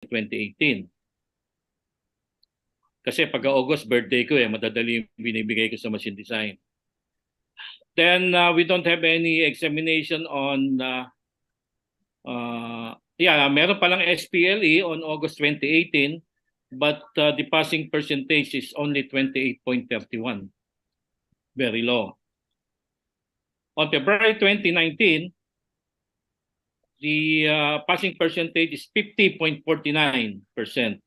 2018. Kasi pagka-August, birthday ko madadali yung binibigay ko sa machine design. Then we don't have any examination on, meron palang SPLE on August 2018, but the passing percentage is only 28.31. Very low. On February 2019, the passing percentage is 50.49%.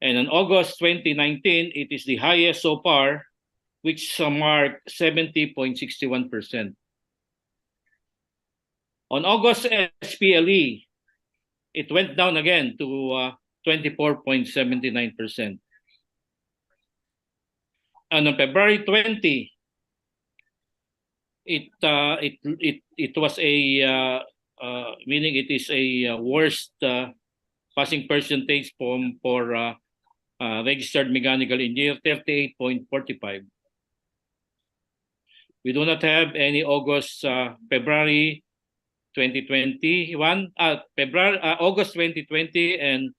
And on August 2019, it is the highest so far, which marked 70.61%. On August SPLE, it went down again to 24.79%. And on February 20, it was a meaning it is a worst passing percentage for registered mechanical engineer, 38.45. We do not have any February 2021, August 2020 and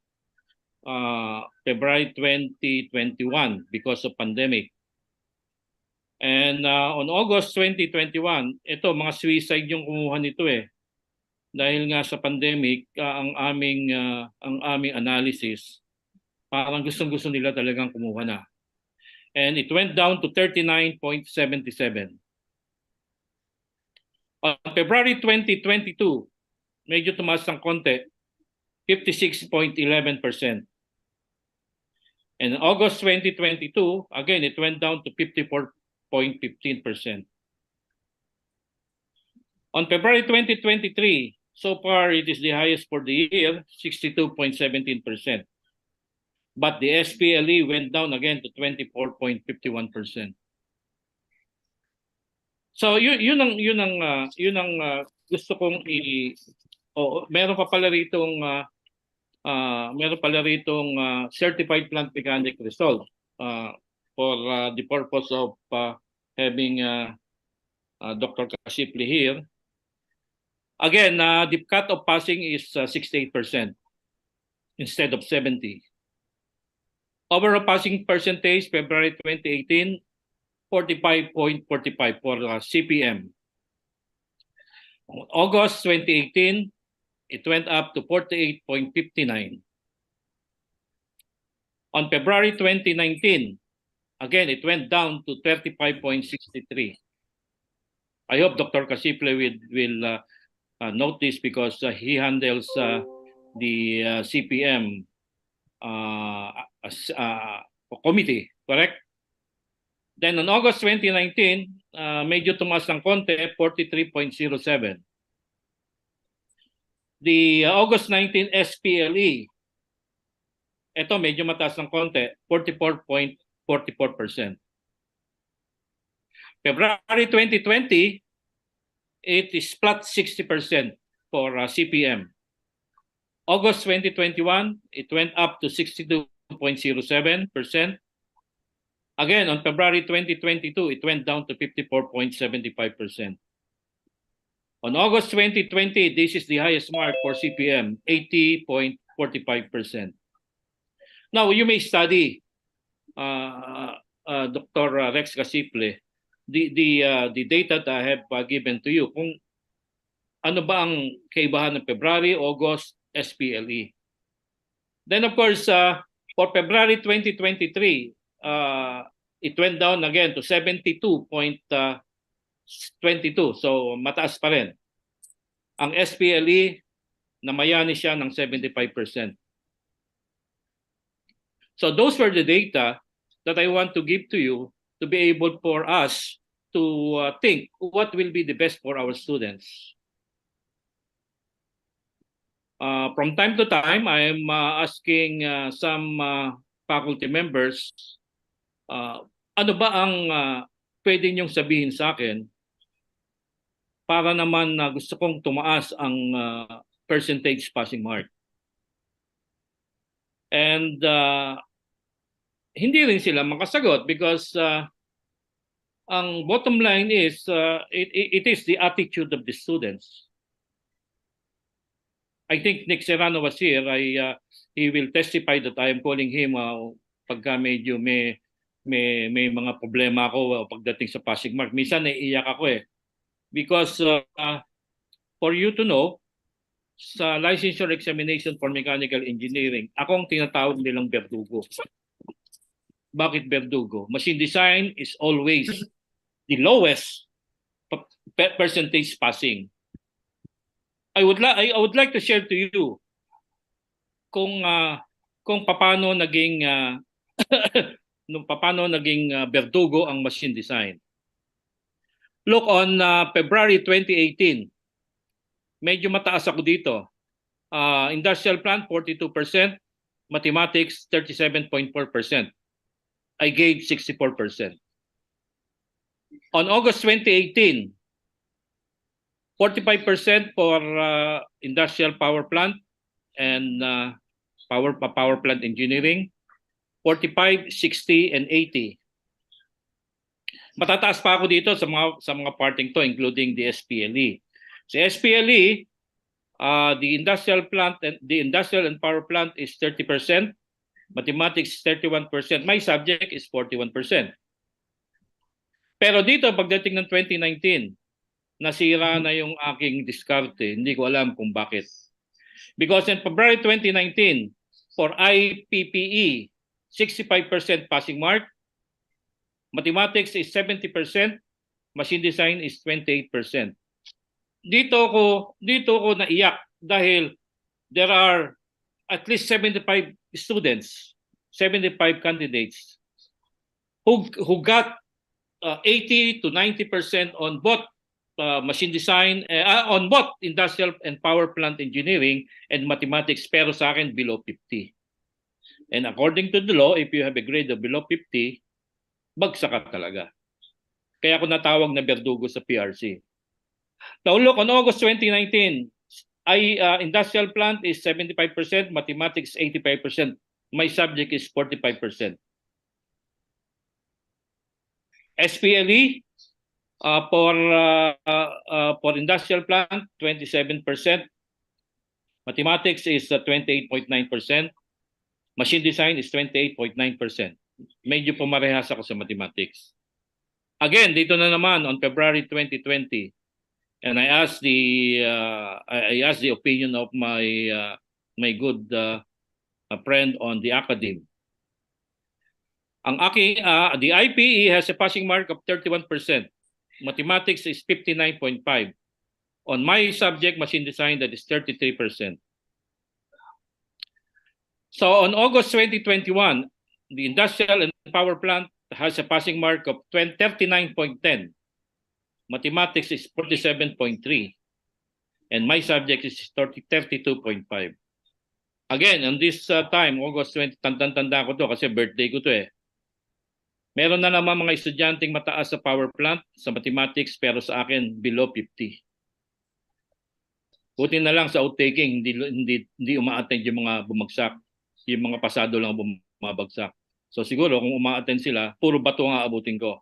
February 2021 because of pandemic. And on August 2021, ito mga suicide yung kumuha nito dahil nga sa pandemic, ang aming analysis, parang gustong-gusto nila talagang kumuha na. And it went down to 39.77. On February 2022, medyo tumaas ng konti, 56.11%. And August 2022, again, it went down to 54.15%. On February 2023, so far it is the highest for the year, 62.17%. But the SPLE went down again to 24.51%. So yun ang gusto kong meron pa pala ritong certified plant mechanic result for the purpose of having Dr. Kasipli here. Again, the cut of passing is 68% instead of 70%. Overall passing percentage, February 2018, 45.45 for CPM. August 2018, it went up to 48.59. On February 2019, again, it went down to 35.63. I hope Dr. Kasiple will note this because he handles the CPM committee, correct? Then on August 2019, medyo tumaas ng konti, 43.07. The August 19 SPLE, ito medyo mataas ng konti, 44.44%. February 2020, it is flat 60% for CPM. August 2021, it went up to 62.07%. Again, on February 2022, it went down to 54.75%. On August 2020, this is the highest mark for CPM, 80.45%. Now, you may study, Dr. Rex Kasiple, the data that I have given to you, kung ano ba ang kaibahan ng February, August, SPLE. Then of course, for February 2023, it went down again to 72.22. So mataas pa rin. Ang SPLE, namayani siya ng 75%. So those were the data that I want to give to you to be able for us to think what will be the best for our students. From time to time, I am asking some faculty members, ano ba ang pwede niyong sabihin sa akin para naman gusto kong tumaas ang percentage passing mark. And hindi rin sila makasagot because ang bottom line is it is the attitude of the students. I think Nick Serrano was here. He will testify that I am calling him pagka medyo may mga problema ako pagdating sa passing mark. Minsan naiiyak ako eh. Because for you to know, sa licensure examination for mechanical engineering, ako ang tinatawag nilang berdugo. Bakit berdugo? Machine design is always the lowest percentage passing. I would like to share to you kung paano naging paano naging berdugo ang machine design. Look on February 2018. Medyo mataas ako dito. Industrial plant 42%, mathematics 37.4%. I gave 64%. On August 2018, 45% for industrial power plant and power plant engineering, 45, 60, and 80. Matataas pa ako dito sa mga parting to, including the SPLE. Sa SPLE, the industrial and power plant is 30%, mathematics 31%. My subject is 41%. Pero dito, pagdating ng 2019, nasira na yung aking diskarte. Hindi ko alam kung bakit. Because in February 2019, for IPPE, 65% passing mark, mathematics is 70%, machine design is 28%. Dito ko naiyak dahil there are at least 75 students, 75 candidates who got 80 to 90% on both machine design, on both industrial and power plant engineering and mathematics, pero sa akin below 50. And according to the law, if you have a grade of below 50, bagsak ka talaga. Kaya ako natawag na berdugo sa PRC. Now look, on August 2019, industrial plant is 75%, mathematics 85%. My subject is 45%. SPLE, for industrial plant, 27%. Mathematics is 28.9%. Machine design is 28.9%. Medyo pumarehas ako sa mathematics. Again, dito na naman on February 2020, and I asked the opinion of my good friend on the academe. The IPE has a passing mark of 31%. Mathematics is 59.5. On my subject, machine design, that is 33%. So on August 2021, the industrial and power plant has a passing mark of 39.10. Mathematics is 47.3. And my subject is 32.5. Again, on this time, August 20, tanda ko to kasi birthday ko to eh. Meron na naman mga estudyanteng mataas sa power plant, sa mathematics, pero sa akin below 50. Buti na lang sa outtaking, hindi uma-attend yung mga bumagsak. Yung mga pasado lang bumabagsak. So siguro kung uma-attend sila, puro bato ang aabutin ko.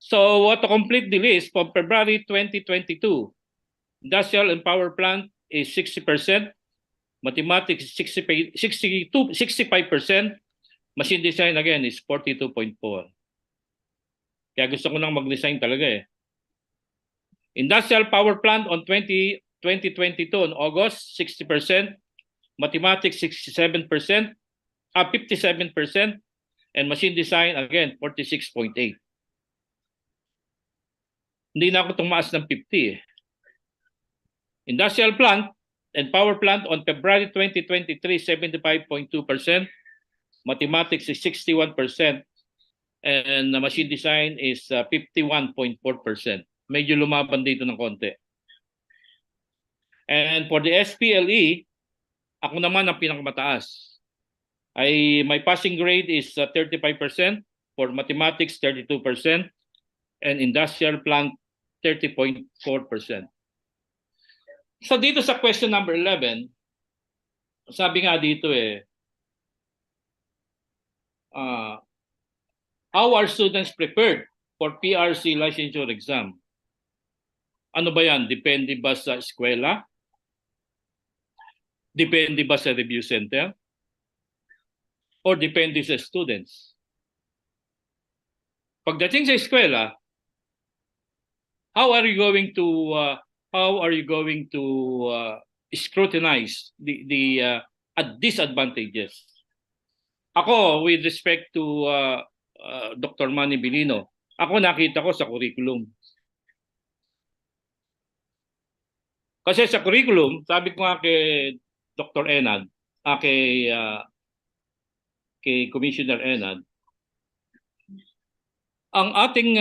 So to complete the list, from February 2022, industrial and power plant is 60%, mathematics 65%, machine design again is 42.4. Kaya gusto ko nang mag-resign talaga eh. Industrial power plant on 2022 on August, 60%, mathematics 67%, 57%, and machine design again 46.8. Hindi na ako tumaas ng 50 eh. Industrial plant and power plant on February 2023, 75.2%, mathematics is 61%, and machine design is 51.4%. Medyo lumaban dito ng konti. And for the SPLE, ako naman ang pinakamataas. My passing grade is 35%, for mathematics 32%, and industrial plant 30.4%. So dito sa question number 11, sabi nga dito eh, how are students prepared for PRC licensure exam? Ano ba yan? Depende ba sa eskwela? Depende ba sa review center? Or depende sa students? Pagdating sa eskwela, how are you going to scrutinize the disadvantages? Ako, with respect to Dr. Manny Bilino, ako nakita ko sa curriculum. Kasi sa curriculum, sabi ko nga kay Dr. Enad, kay Commissioner Enad, ang ating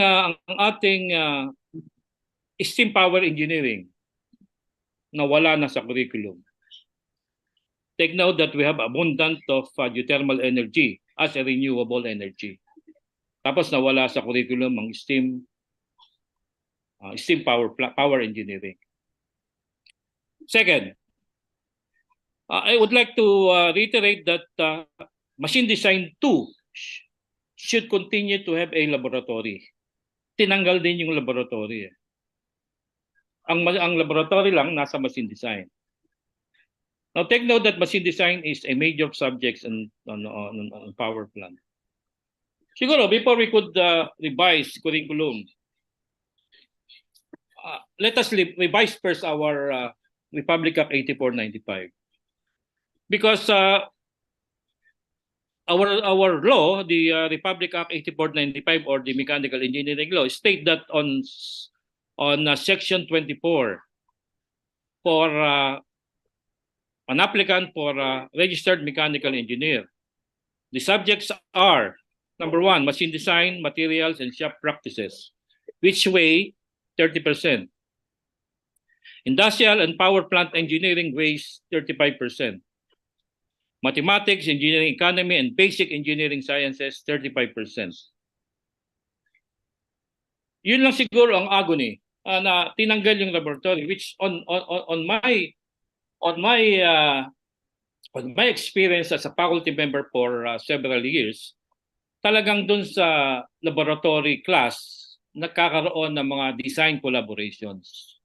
steam power engineering na wala na sa curriculum. Take note that we have abundant of geothermal energy as a renewable energy. Tapos nawala sa curriculum ang steam power engineering. Second, I would like to reiterate that machine design 2 should continue to have a laboratory. Tinanggal din yung laboratory. Ang laboratory lang nasa machine design. Now take note that machine design is a major subject on power plant. Siguro before we could revise curriculum, let us revise first our Republic Act 8495. Because our law, the Republic Act 8495 or the Mechanical Engineering Law, state that on Section 24 for an applicant for a registered mechanical engineer, the subjects are, number 1, machine design, materials, and shop practices, which weigh 30%. Industrial and power plant engineering weighs 35%. Mathematics, engineering economy, and basic engineering sciences, 35%. Yun lang siguro ang agony na tinanggal yung laboratory, which on my experience as a faculty member for several years, talagang dun sa laboratory class nagkakaroon ng mga design collaborations.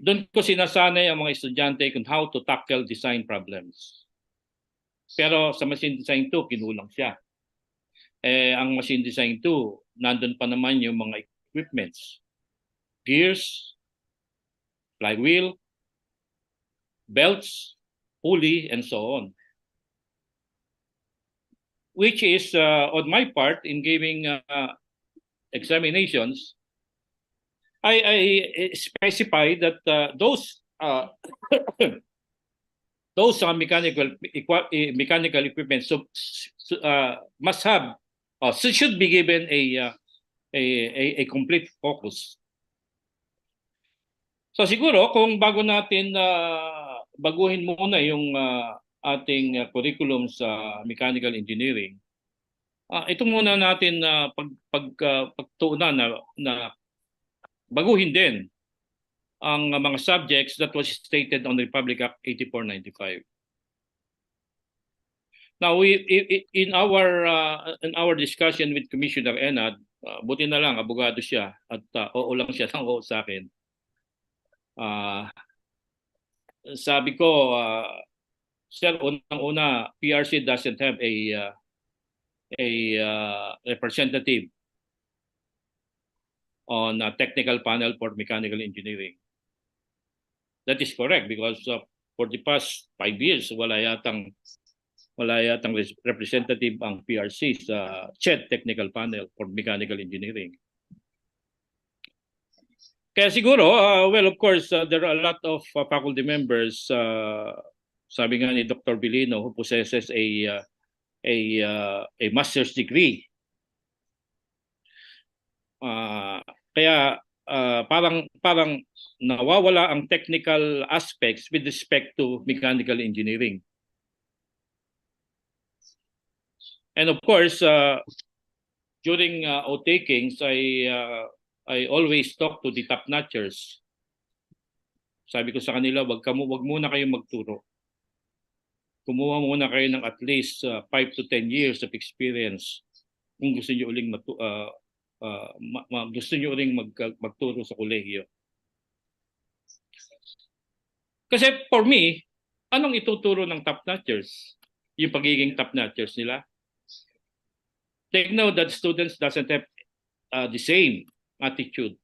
Doon ko sinasanay ang mga estudyante kung how to tackle design problems. Pero sa machine design 2, kinulang siya. Ang machine design 2, nandun pa naman yung mga equipments. Gears, flywheel, belts, pulley, and so on. Which is, on my part, in giving examinations, I specify that those mechanical equipment must have should be given a complete focus. So siguro kung bago natin baguhin muna yung ating curriculum sa mechanical engineering, ito muna natin pagtuunan na baguhin din ang mga subjects that was stated on the Republic Act 8495. Now, in our discussion with Commissioner Enad, buti na lang abogado siya at oo lang siya ng oo sa akin. Sabi ko, sir, unang-una, PRC doesn't have a representative on a technical panel for mechanical engineering. That is correct because for the past 5 years, wala yatang representative ang PRC sa CHED technical panel for mechanical engineering. Kaya siguro, well, of course, there are a lot of faculty members, sabi nga ni Dr. Bilino, who possesses a master's degree. Kaya parang nawawala ang technical aspects with respect to mechanical engineering. And of course, during outakings, I always talk to the top-notchers. Sabi ko sa kanila, wag muna kayong magturo. Kumuha muna kayo ng at least 5 to 10 years of experience kung gusto niyo uling magturo sa kolehiyo. Kasi for me, anong ituturo ng top-notchers? Yung pagiging top-notchers nila? They know that students doesn't have the same attitude.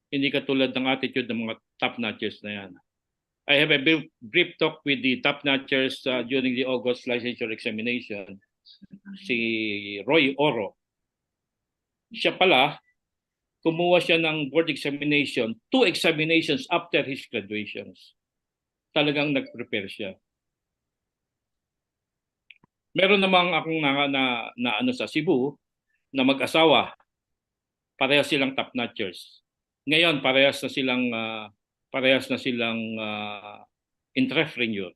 Hindi katulad ng attitude ng mga top-notchers na yan. I have a brief talk with the top-notchers during the August licensure examination. Si Roy Oro. Siya pala, kumuha siya ng board examination, 2 examinations after his graduations. Talagang nag-prepare siya. Meron namang akong na ano sa Cebu na mag-asawa. Parehas silang top-notchers. Ngayon parehas na silang entrepreneur.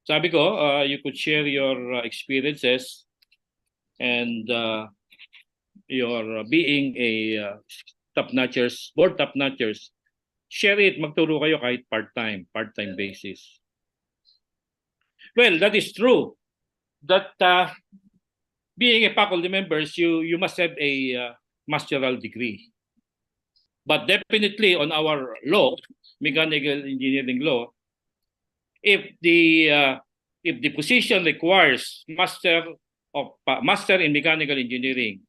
Sabi ko, you could share your experiences and your being a top-notchers, board top-notchers. Share it, magturo kayo kahit part-time basis. Well, that is true. That being a faculty members, you must have a master's degree. But definitely on our law, mechanical engineering law, if the position requires master in mechanical engineering,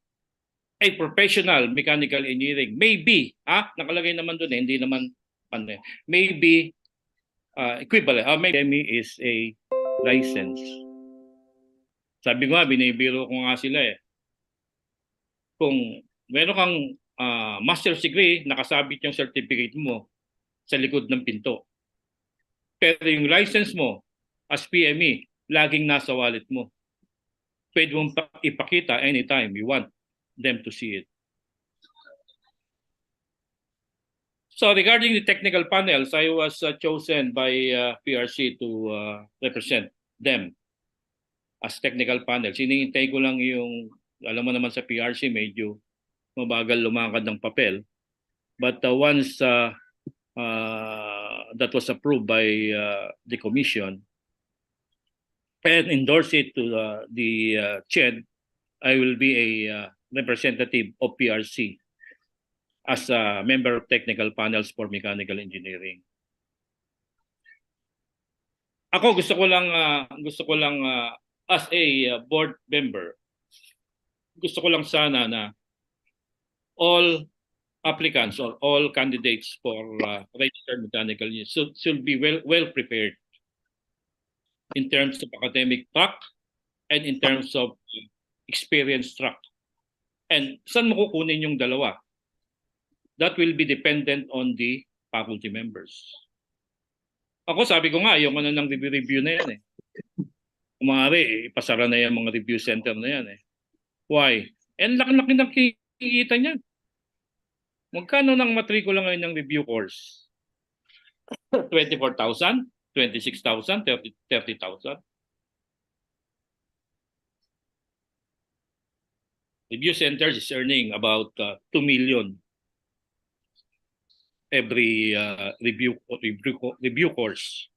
a professional mechanical engineering, maybe, nakalagay naman doon, hindi naman, maybe equivalent, maybe is a license. Sabi ko nga, binibiro ko nga sila eh. Kung meron kang master's degree, nakasabit yung certificate mo sa likod ng pinto. Pero yung license mo as PME, laging nasa wallet mo. Pwede mong ipakita anytime you want them to see it. So regarding the technical panels, I was chosen by PRC to represent them as technical panels. Hinihintay ko lang yung, alam mo naman sa PRC, medyo mabagal lumakad ng papel. But once that was approved by the commission and endorsed it to the CHED, I will be a representative of PRC as a member of technical panels for mechanical engineering. Ako gusto ko lang as a board member, gusto ko lang sana na all applicants or all candidates for registered mechanical engineers should be well prepared in terms of academic track and in terms of experience track. And saan mo kukunin yung dalawa? That will be dependent on the faculty members. Ako sabi ko nga, ayoko na ng review na yan eh. Kumari, ipasara na yan mga review center na yan eh. Why? And laki-laki ng kikita niyan. Magkano ng matrikula ngayon ng review course? 24,000, 26,000, 30,000. Review centers is earning about 2 million every review course.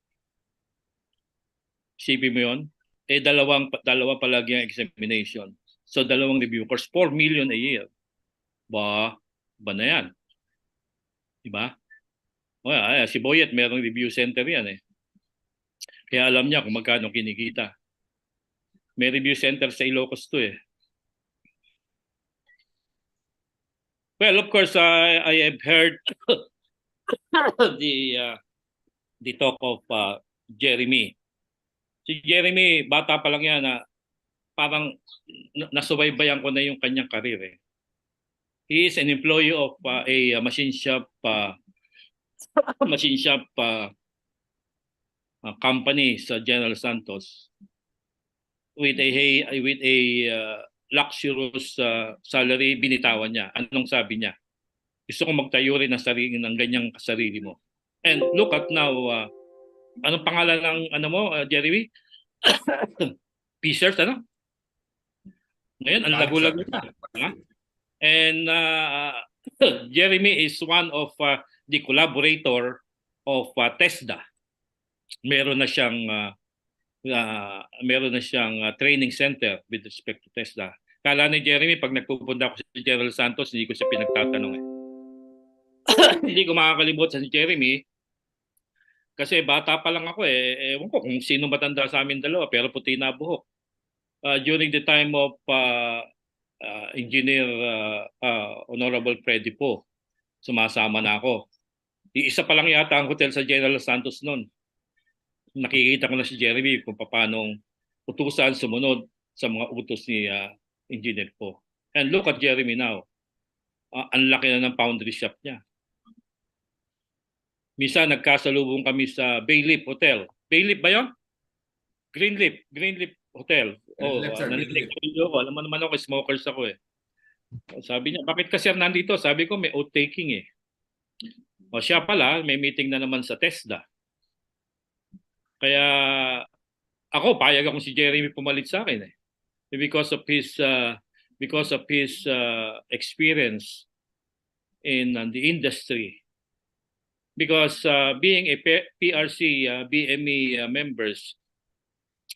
Isipin mo yun? Dalawa palagi ang examination. So 2 review course, 4 million a year. Ba na yan? Diba? Well, si Boyet merong review center yan eh. Kaya alam niya kung magkano kinikita. May review center sa Ilocos to eh. Well, of course, I have heard the talk of Jeremy. Si Jeremy, bata pa lang yan na parang nasubaybayan ko na yung kanyang karir eh. He is an employee of a machine shop company sa General Santos with a luxurious salary. Binitawan niya. Anong sabi niya? Gusto ko magtayo rin ng ganyang sarili mo. And look at now, anong pangalan ng Jeremy? Pacers, ano? Ngayon, ang lago-lago na. And Jeremy is one of the collaborator of TESDA. Meron na siyang training center with respect to TESDA. Kala ni Jeremy, pag nagpupunta ako sa General Santos, hindi ko siya pinagtatanong eh. Hindi ko makakalimutan si Jeremy Kasi bata pa lang ako ewan ko kung sino matanda sa amin dalawa, pero puti na buhok. During the time of Engineer Honorable Freddy po, sumasama na ako. Isa pa lang yata ang hotel sa General Santos noon. Nakikita ko na si Jeremy kung paano utusan sumunod sa mga utos ni Engineer po. And look at Jeremy now. Ang laki na ng foundry shop niya. Misa nagkasalubong kami sa Bayleaf Hotel. Bayleaf ba yun? Greenleaf Hotel. Naninig ko. Alam mo naman ako, smokers ako eh. Sabi niya, bakit ka sir nandito? Sabi ko, may oath-taking eh. O siya pala, may meeting na naman sa TESDA. Kaya ako, payag akong si Jeremy pumalit sa akin eh. Because of his experience in the industry. Because being a PRC BME members,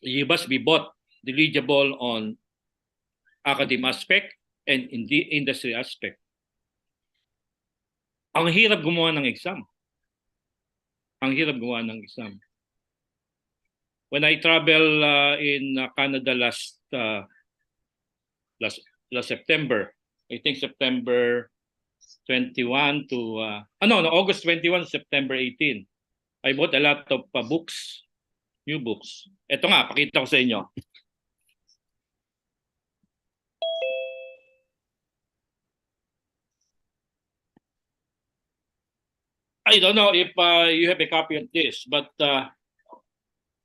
you must be both eligible on academic aspect and in the industry aspect. Ang hirap gumawa ng exam. When I travel in Canada last September, I think September 21 to August 21, September 18. I bought a lot of books, new books. Ito nga, pakita ko sa inyo. I don't know if you have a copy of this, but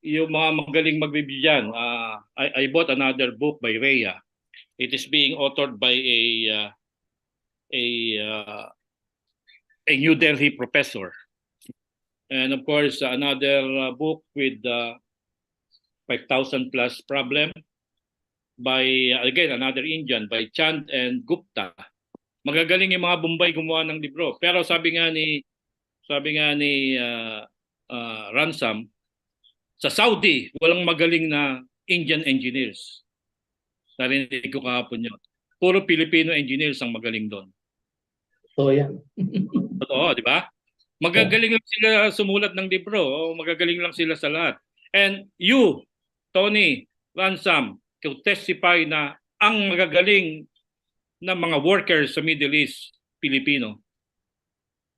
yung mga magaling magbibigyan, I bought another book by Rhea. It is being authored by a New Delhi professor. And of course, another book with 5,000 plus problem by, again, another Indian, by Chand and Gupta. Magagaling yung mga Bombay gumawa ng libro. Pero sabi nga ni Ransom, sa Saudi, walang magaling na Indian engineers. Narinig ko kahapon yun. Puro Filipino engineers ang magaling doon. So yan. Totoo, di ba? Magagaling lang sila sumulat ng libro. Magagaling lang sila sa lahat. And you, Tony, Ransom, to testify na ang magagaling na mga workers sa Middle East, Pilipino.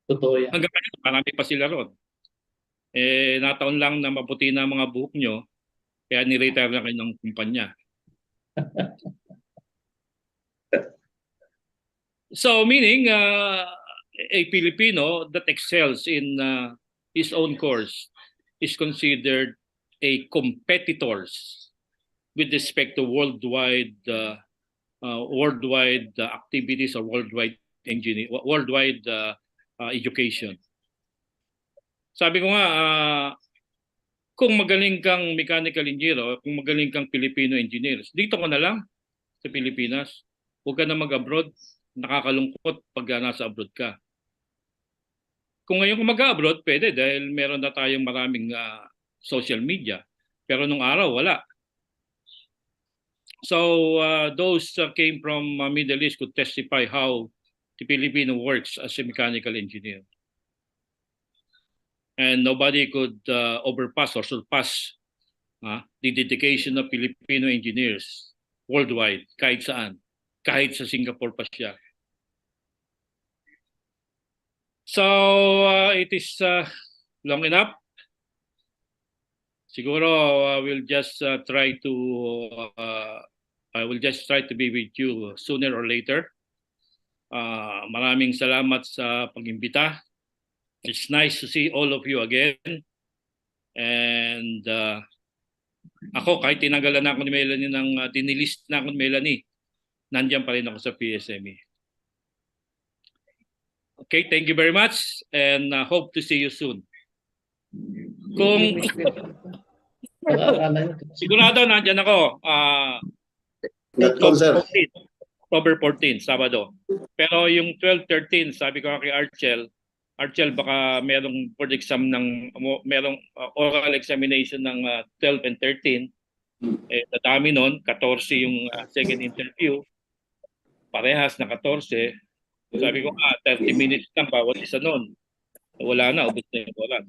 Totoo yan. Hanggang ngayon, marami pa sila ron. Nataon lang na maputi na mga buhok nyo, kaya ni-retire na kayo ng kumpanya. So, meaning, a Filipino that excels in his own course is considered a competitors with respect to worldwide activities or worldwide education. Sabi ko nga, kung magaling kang mechanical engineer o kung magaling kang Filipino engineers, dito ka na lang sa Pilipinas. Huwag ka na mag-abroad. Nakakalungkot pag nasa abroad ka. Kung ngayon kung mag-abroad, pwede dahil meron na tayong maraming social media. Pero nung araw, wala. So those came from Middle East could testify how the Filipino works as a mechanical engineer. And nobody could overpass or surpass the dedication of Filipino engineers worldwide, kahit saan. Kahit sa Singapore pa siya. So it is long enough. Siguro I will just try to be with you sooner or later. Maraming salamat sa pag-imbita. It's nice to see all of you again. And ako, kahit tinanggalan na ako ni Melanie dinilist na ako ni Melanie, nandiyan pa rin ako sa PSME. Okay, thank you very much and hope to see you soon. Kung sigurado nandiyan ako, October 14, Sabado. Pero yung 12-13, sabi ko kay Archel, baka merong board exam merong oral examination ng 12 and 13. Dadami nun, 14 yung second interview. Parehas na 14. Sabi ko 30 minutes lang bawat isa nun. Wala na, ubos na yung oras.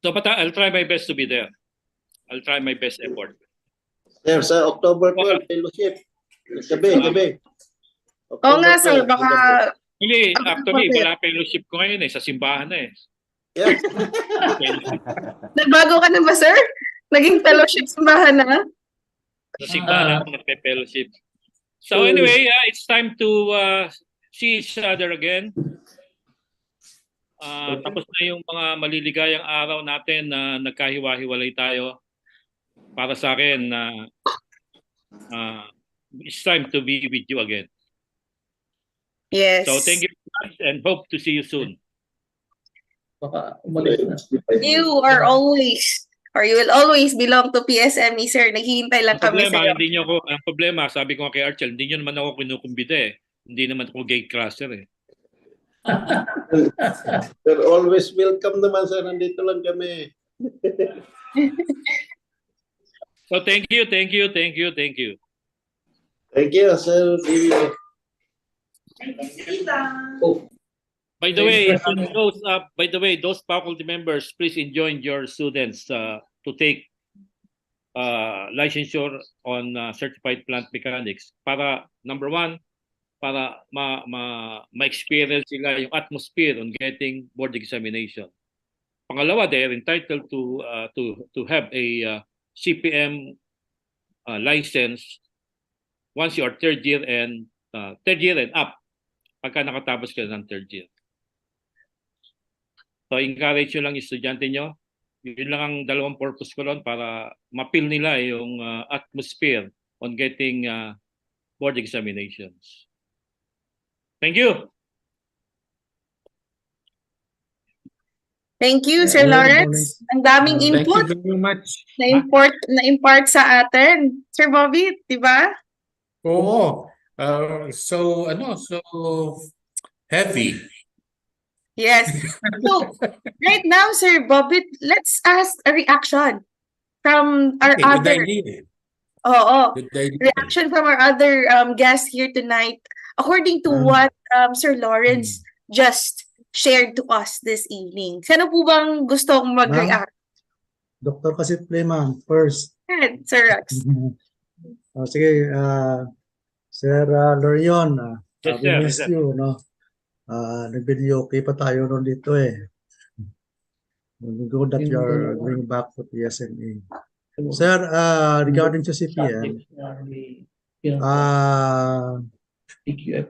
So, but I'll try my best to be there. I'll try my best effort. Sir, sa October 12, fellowship. Gabi. Oo nga, October sir. 12, Baka... Actually, wala fellowship ko ngayon sa simbahan na eh. Yeah. Nagbago ka na ba, sir? Naging fellowship simbahan na? Sa simbahan ako nagpe-fellowship. So anyway, it's time to see each other again. Tapos na yung mga maliligayang araw natin na nagkahiwa-hiwalay tayo. Para sa akin, it's time to be with you again. Yes. So thank you and hope to see you soon. Baka umalis na. You are always, or you will always belong to PSME, sir. Naghihintay lang kami sa'yo. Ang problema, sabi ko kay Archel, hindi nyo naman ako kinukumbida eh. Hindi naman ako gate crusher eh. Sir, always welcome naman, sir. Nandito lang kami. So thank you. Thank you, sir. Oh, By the way, those faculty members, please enjoin your students to take licensure on certified plant mechanics para number one, para ma-experience sila yung atmosphere on getting board examination. Pangalawa, they are entitled to have a CPM license once you are third year and up pagka nakatapos ka ng third year. So encourage nyo lang yung estudyante nyo. Yun lang ang dalawang purpose ko doon para ma-feel nila yung atmosphere on getting board examinations. Thank you. Thank you, Sir Lawrence. Ang daming input Thank you very much. na-impart sa atin. Sir Bobby, di ba? Oo. So heavy. Yes. So, right now, Sir Bobby, let's ask a reaction from our Okay, good other... idea. Oo. Good idea. Reaction from our other guests here tonight. According to what Sir Lawrence just shared to us this evening. Sino po bang gustong mag-react? Dr. Kasipli, ma'am, first. Sir Rex. Sige, Sir Lorion, Yes, we sir. miss you, no? Nag-video okay pa tayo noon dito eh. Good that you are going back to PSME. Sir, regarding to CPM,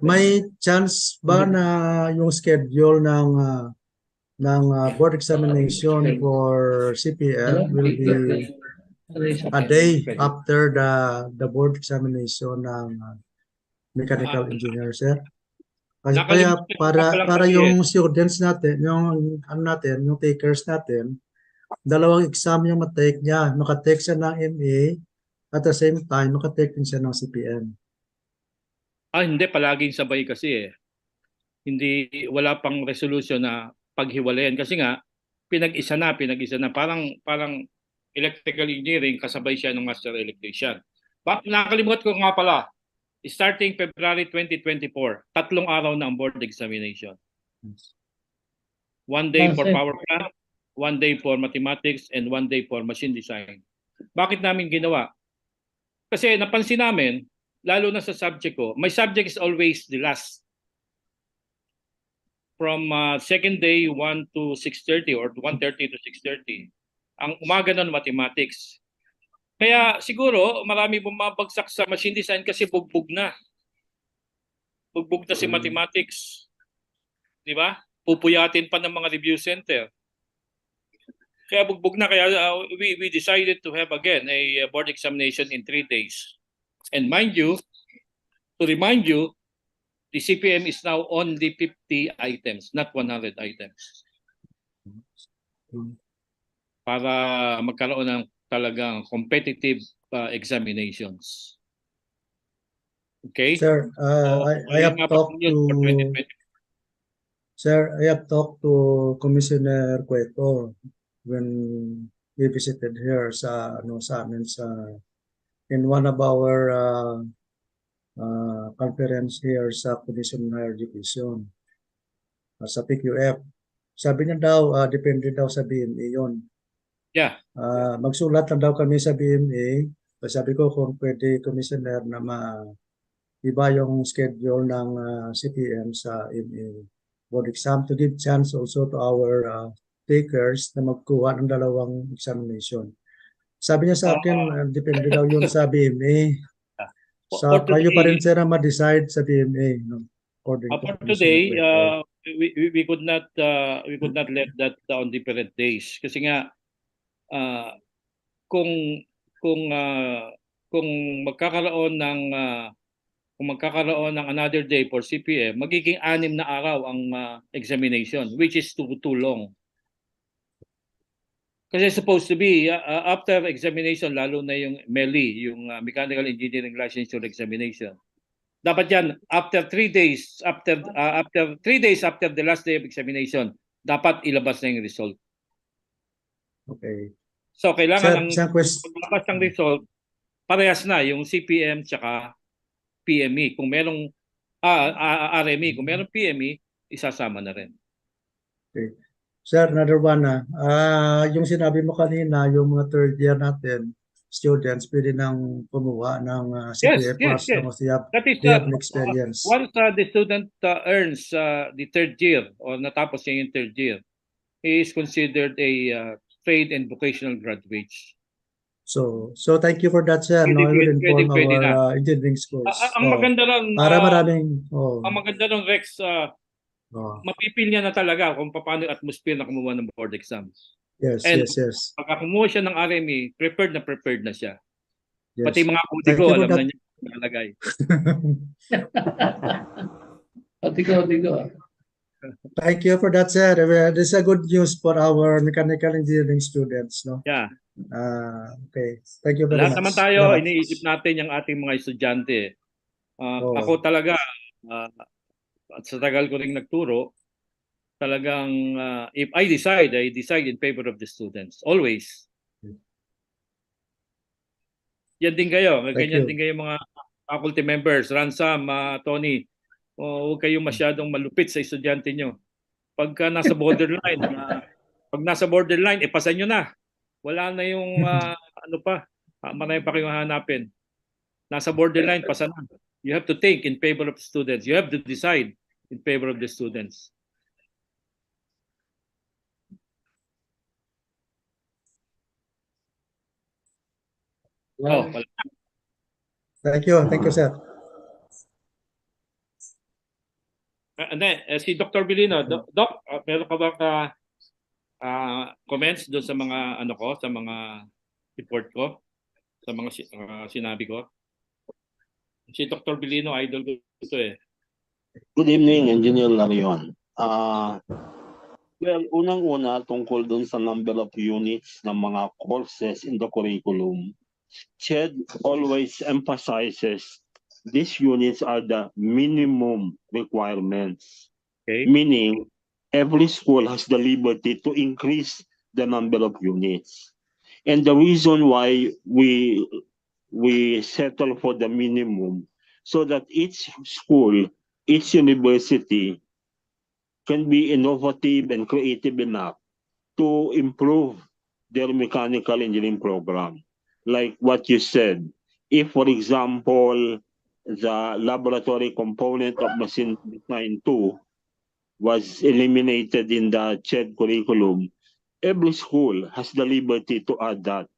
may chance ba na yung schedule ng board examination for CPM will be a day after the board examination ng mechanical engineer, sir? Kasi kaya para yung students natin, yung yung takers natin, dalawang exam yung matake niya. Makatake siya ng MA at the same time makatake din siya ng CPM. Hindi, palaging sabay kasi eh. Hindi, wala pang resolution na paghiwalayan. Kasi nga, pinag-isa na. Parang electrical engineering, kasabay siya ng master electrician. Nakalimutan ko nga pala, starting February 2024, 3 araw na ang board examination. 1 day for power plant, 1 day for mathematics, and 1 day for machine design. Bakit namin ginawa? Kasi napansin namin, lalo na sa subject ko, my subject is always the last. From second day, 1 to 6:30 or 1:30 to 6:30. Ang umaga nun, mathematics. Kaya siguro marami bumabagsak sa machine design kasi bugbog na. Bugbog na si mathematics. Di ba? Pupuyatin pa ng mga review center. Kaya bugbog na. Kaya we decided to have again a board examination in 3 days. And mind you, to remind you, the CPM is now only 50 items, not 100 items. Para magkaroon ng talagang competitive examinations. Okay? Sir, I have talked to Sir, I have talked to Commissioner Cueto when we visited here sa amin in one of our conference here sa Commission on Higher Education sa PQF. Sabi niya daw, depende daw sa BME yun. Yeah. Magsulat lang daw kami sa BMA. Sabi ko kung pwede, Commissioner, na iba yung schedule ng CPM sa MA board exam to give chance also to our takers na magkuha ng dalawang examination. Sabi niya sa akin, depende daw yun sa BMA. Sa kayo pa rin sir na ma-decide sa BMA. No? For today, we could not let that on different days kasi nga kung magkakaroon ng another day for CPM, magiging 6 na araw ang examination, which is too long. Kasi supposed to be after examination, lalo na yung MELI, yung Mechanical Engineering Licensure Examination. Dapat yan after 3 days after 3 days after the last day of examination, dapat ilabas na yung result. Okay. So kailangan paglabas ng result, parehas na yung CPM tsaka PME. Kung merong RME, kung merong PME, isasama na rin. Okay. Sir, another one na. Yung sinabi mo kanina, yung mga third year natin, students, pwede nang kumuha ng CPF yes. That is, they have experience. Once the student earns the third year or natapos niya yung third year, he is considered a trade and vocational graduate. So thank you for that, sir. No, I will inform our engineering schools. Ang maganda lang, ang maganda ng Rex, mapipil niya na talaga kung paano yung atmosphere na kumuha ng board exams. Yes. Pagka kumuha siya ng RME, prepared na siya. Yes. Pati mga kodigo, alam na niya nalagay. Kodigo. Thank you for that, sir. This is a good news for our mechanical engineering students, no? Yeah. Okay. Thank you very Lahat much. naman tayo, iniisip natin yung ating mga estudyante. Ako talaga, at sa tagal ko rin nagturo, talagang if I decide in favor of the students. Always. Yan din kayo. Ganyan din kayo mga faculty members. Ransam, Tony. Huwag kayong masyadong malupit sa estudyante nyo. Pagka nasa borderline, pasan nyo na. Wala na yung marami pa kayong hanapin. Nasa borderline, pasan na. You have to think in favor of students. You have to decide in favor of the students. Thank you, sir. And then, si Dr. Bilino, Doc, meron ka ba comments doon sa mga sa mga report ko, sa mga sinabi ko? Si Dr. Bilino, idol ko ito eh. Good evening, Engineer Larion. Well, unang-una tungkol dun sa number of units ng mga courses in the curriculum, CHED always emphasizes these units are the minimum requirements. Okay. Meaning, every school has the liberty to increase the number of units. And the reason why we settle for the minimum, so that each school, each university can be innovative and creative enough to improve their mechanical engineering program. Like what you said, if, for example, the laboratory component of Machine Design 2 was eliminated in the CHED curriculum, every school has the liberty to add that.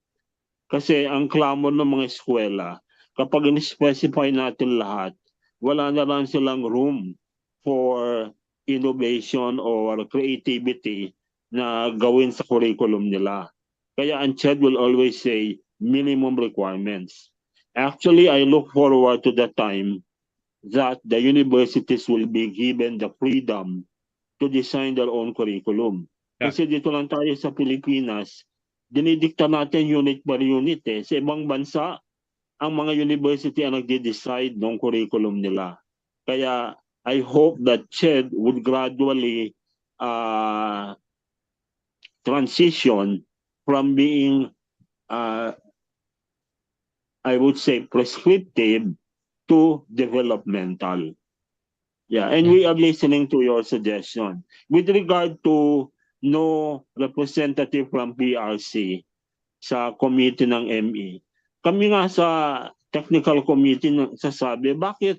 Kasi ang clamor ng mga eskwela, kapag in-specify natin lahat, wala na lang silang room for innovation or creativity na gawin sa curriculum nila. Kaya ang CHED will always say minimum requirements. Actually, I look forward to the time that the universities will be given the freedom to design their own curriculum. Yeah. Kasi dito lang tayo sa Pilipinas, dinidikta natin unit per unit eh. Sa ibang bansa, ang mga university ang nagde-decide ng curriculum nila. Kaya I hope that CHED would gradually transition from being I would say prescriptive to developmental. Yeah, and we are listening to your suggestion. With regard to no representative from PRC, sa committee ng ME. Kami nga sa technical committee sasabi, bakit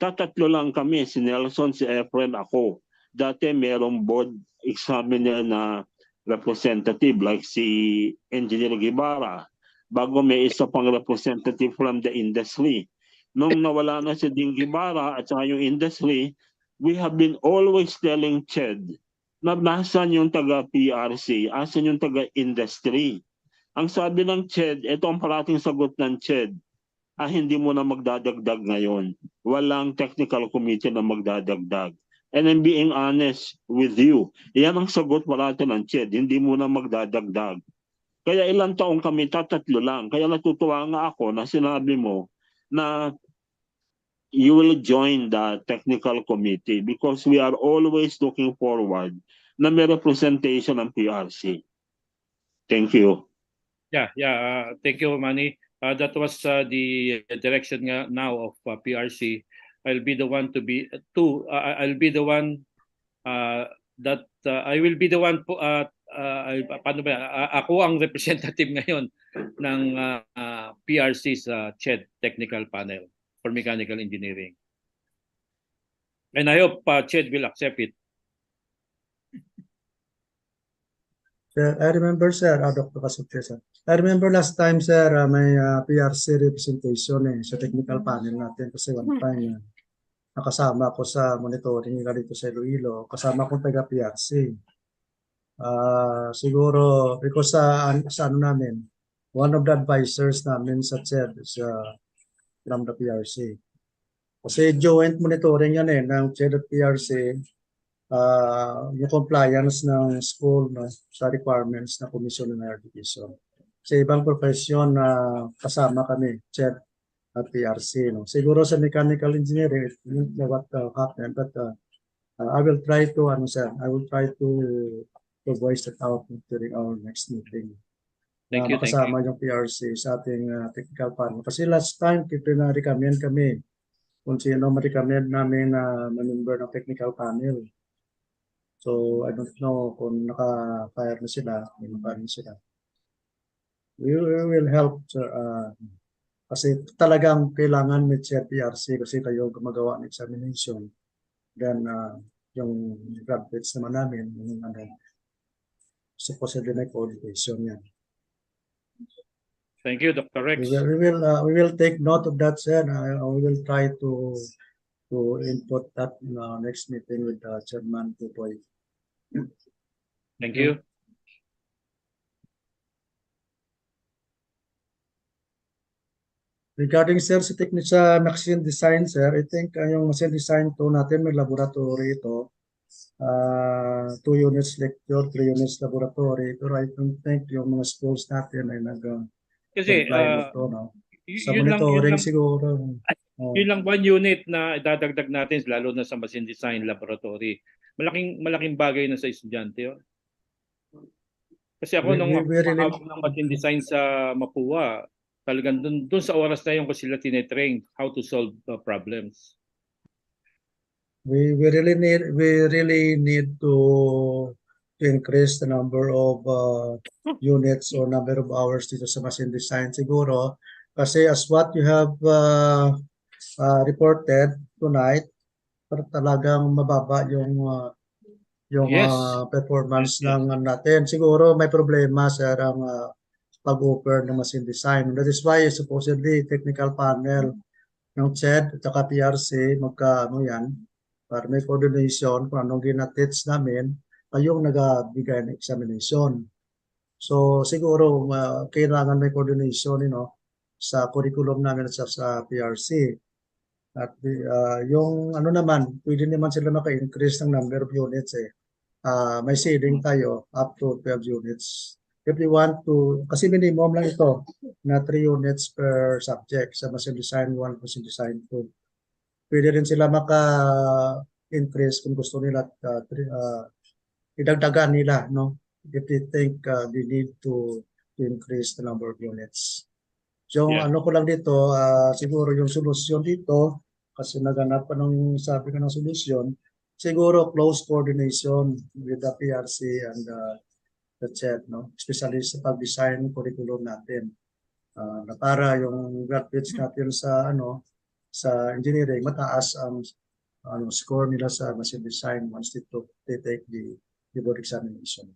tatatlo lang kami, si Nelson, si Efren, ako. Dati merong board examiner na representative like si Engineer Guevara. Bago may isa pang representative from the industry. Nung nawala na si Ding Guevara at saka yung industry, we have been always telling Ched na nasan yung taga-PRC, asan yung taga-industry. Ang sabi ng Ched, ito ang parating sagot ng Ched, hindi mo na magdadagdag ngayon. Walang technical committee na magdadagdag. And I'm being honest with you. Yan ang sagot parati ng Ched, hindi mo na magdadagdag. Kaya ilang taong kami, tatatlo lang. Kaya natutuwa nga ako na sinabi mo na you will join the technical committee because we are always looking forward na may representation ng PRC. Thank you. Yeah. Thank you, Manny. That was the direction now of PRC. I'll be the one I'll be the one that I will be the one po. Paano ba? Ako ang representative ngayon ng PRC sa CHED Technical Panel for Mechanical Engineering. And I hope CHED will accept it. Sir, I remember, sir, Dr. Kasutya, sir. I remember last time, sir, may PRC representation sa technical panel natin kasi one time nakasama ako sa monitoring nila dito sa Iloilo. Kasama akong taga-PRC. Siguro, because sa ano namin, one of the advisors namin sa CHED is from the PRC. Kasi joint monitoring yan ng CHED at PRC. Yung compliance ng school sa requirements ng Commission on Higher Education. Sa ibang profesyon na kasama kami, CHED at PRC. Siguro sa mechanical engineering, it won't know what happened, but I will try to voice it out during our next meeting. Thank you. Makasama yung PRC sa ating technical panel. Kasi last time, recommend kami kung sino ma-recommend namin na member ng technical panel. So, I don't know kung naka-fire na sila, We will help, sir. Kasi talagang kailangan with PRC kasi kayo gumagawa ng examination. Then, yung graduates naman namin, supposedly may coordination yan. Thank you, Dr. Rex. We will take note of that, sir. We will try to input that in our next meeting with Chairman Tupoy. Thank you. Regarding, sir, sa machine design, sir, I think yung machine design to natin, may laboratory ito. 2 units lecture, 3 units laboratory. Pero I don't think yung mga schools natin ay Kasi sa monitoring siguro. Yun lang 1 unit na dadagdag natin lalo na sa machine design laboratory. Malaking bagay na sa estudyante. Kasi ako nung makahawak ng machine design sa Mapua, talagang dun sa oras na yun ko sila tinetrain how to solve problems. We really need to increase the number of units or number of hours dito sa machine design siguro kasi as what you have reported tonight, talagang mababa yung Yes. performance ng natin. Siguro may problema sa pag-offer ng machine design. That is why supposedly technical panel ng CHED at saka PRC para may coordination kung anong ginatits namin kayong nagabigay ng examination. So siguro kailangan may coordination sa curriculum namin sa PRC. At yung naman, pwede naman sila maka-increase ng number of units may ceiling tayo up to 12 units. If we want to, kasi minimum lang ito na 3 units per subject sa machine design 1, machine design 2. Pwede rin sila maka-increase kung gusto nila idagdagan nila, if they think they need to increase the number of units. So, ko lang dito, siguro yung solusyon dito, kasi naganap pa sabi ko ng solusyon, siguro close coordination with the PRC and that's it, no? Especially sa pag-design ng curriculum natin. Na para yung graduates natin sa sa engineering, mataas ang score nila sa machine design once they take the board examination.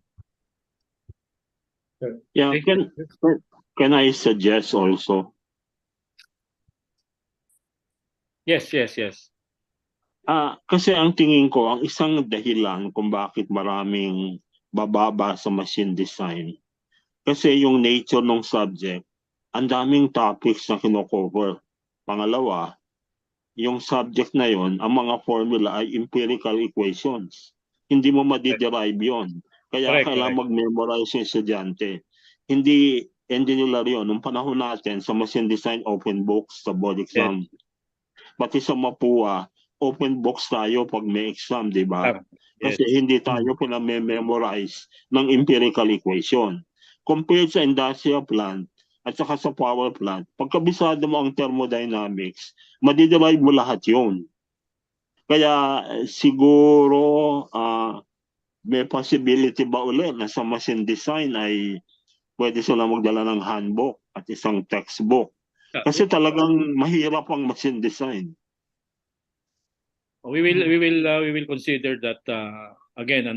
Yeah, Thank you. can I suggest also? Yes, yes, yes. Kasi ang tingin ko, ang isang dahilan kung bakit maraming bababa sa machine design, kasi yung nature ng subject, ang daming topics na kinocover. Pangalawa, yung subject na yon, ang mga formula ay empirical equations. Hindi mo madiderive yon. Kaya Correct, kailangan mag-memorize yung estudyante. Hindi nila yun. Nung panahon natin sa machine design, open books sa board exam. Pati sa MAPUA, open books tayo pag may exam, di ba? Yes. Kasi hindi tayo pinamemorize ng empirical equation. Compared sa industrial plant at saka sa power plant, pagkabisado mo ang thermodynamics, madiderive mo lahat yun. Kaya siguro may possibility ba ulit na sa machine design ay pwede sila magdala ng handbook at isang textbook. Kasi talagang mahirap ang machine design. We will consider that again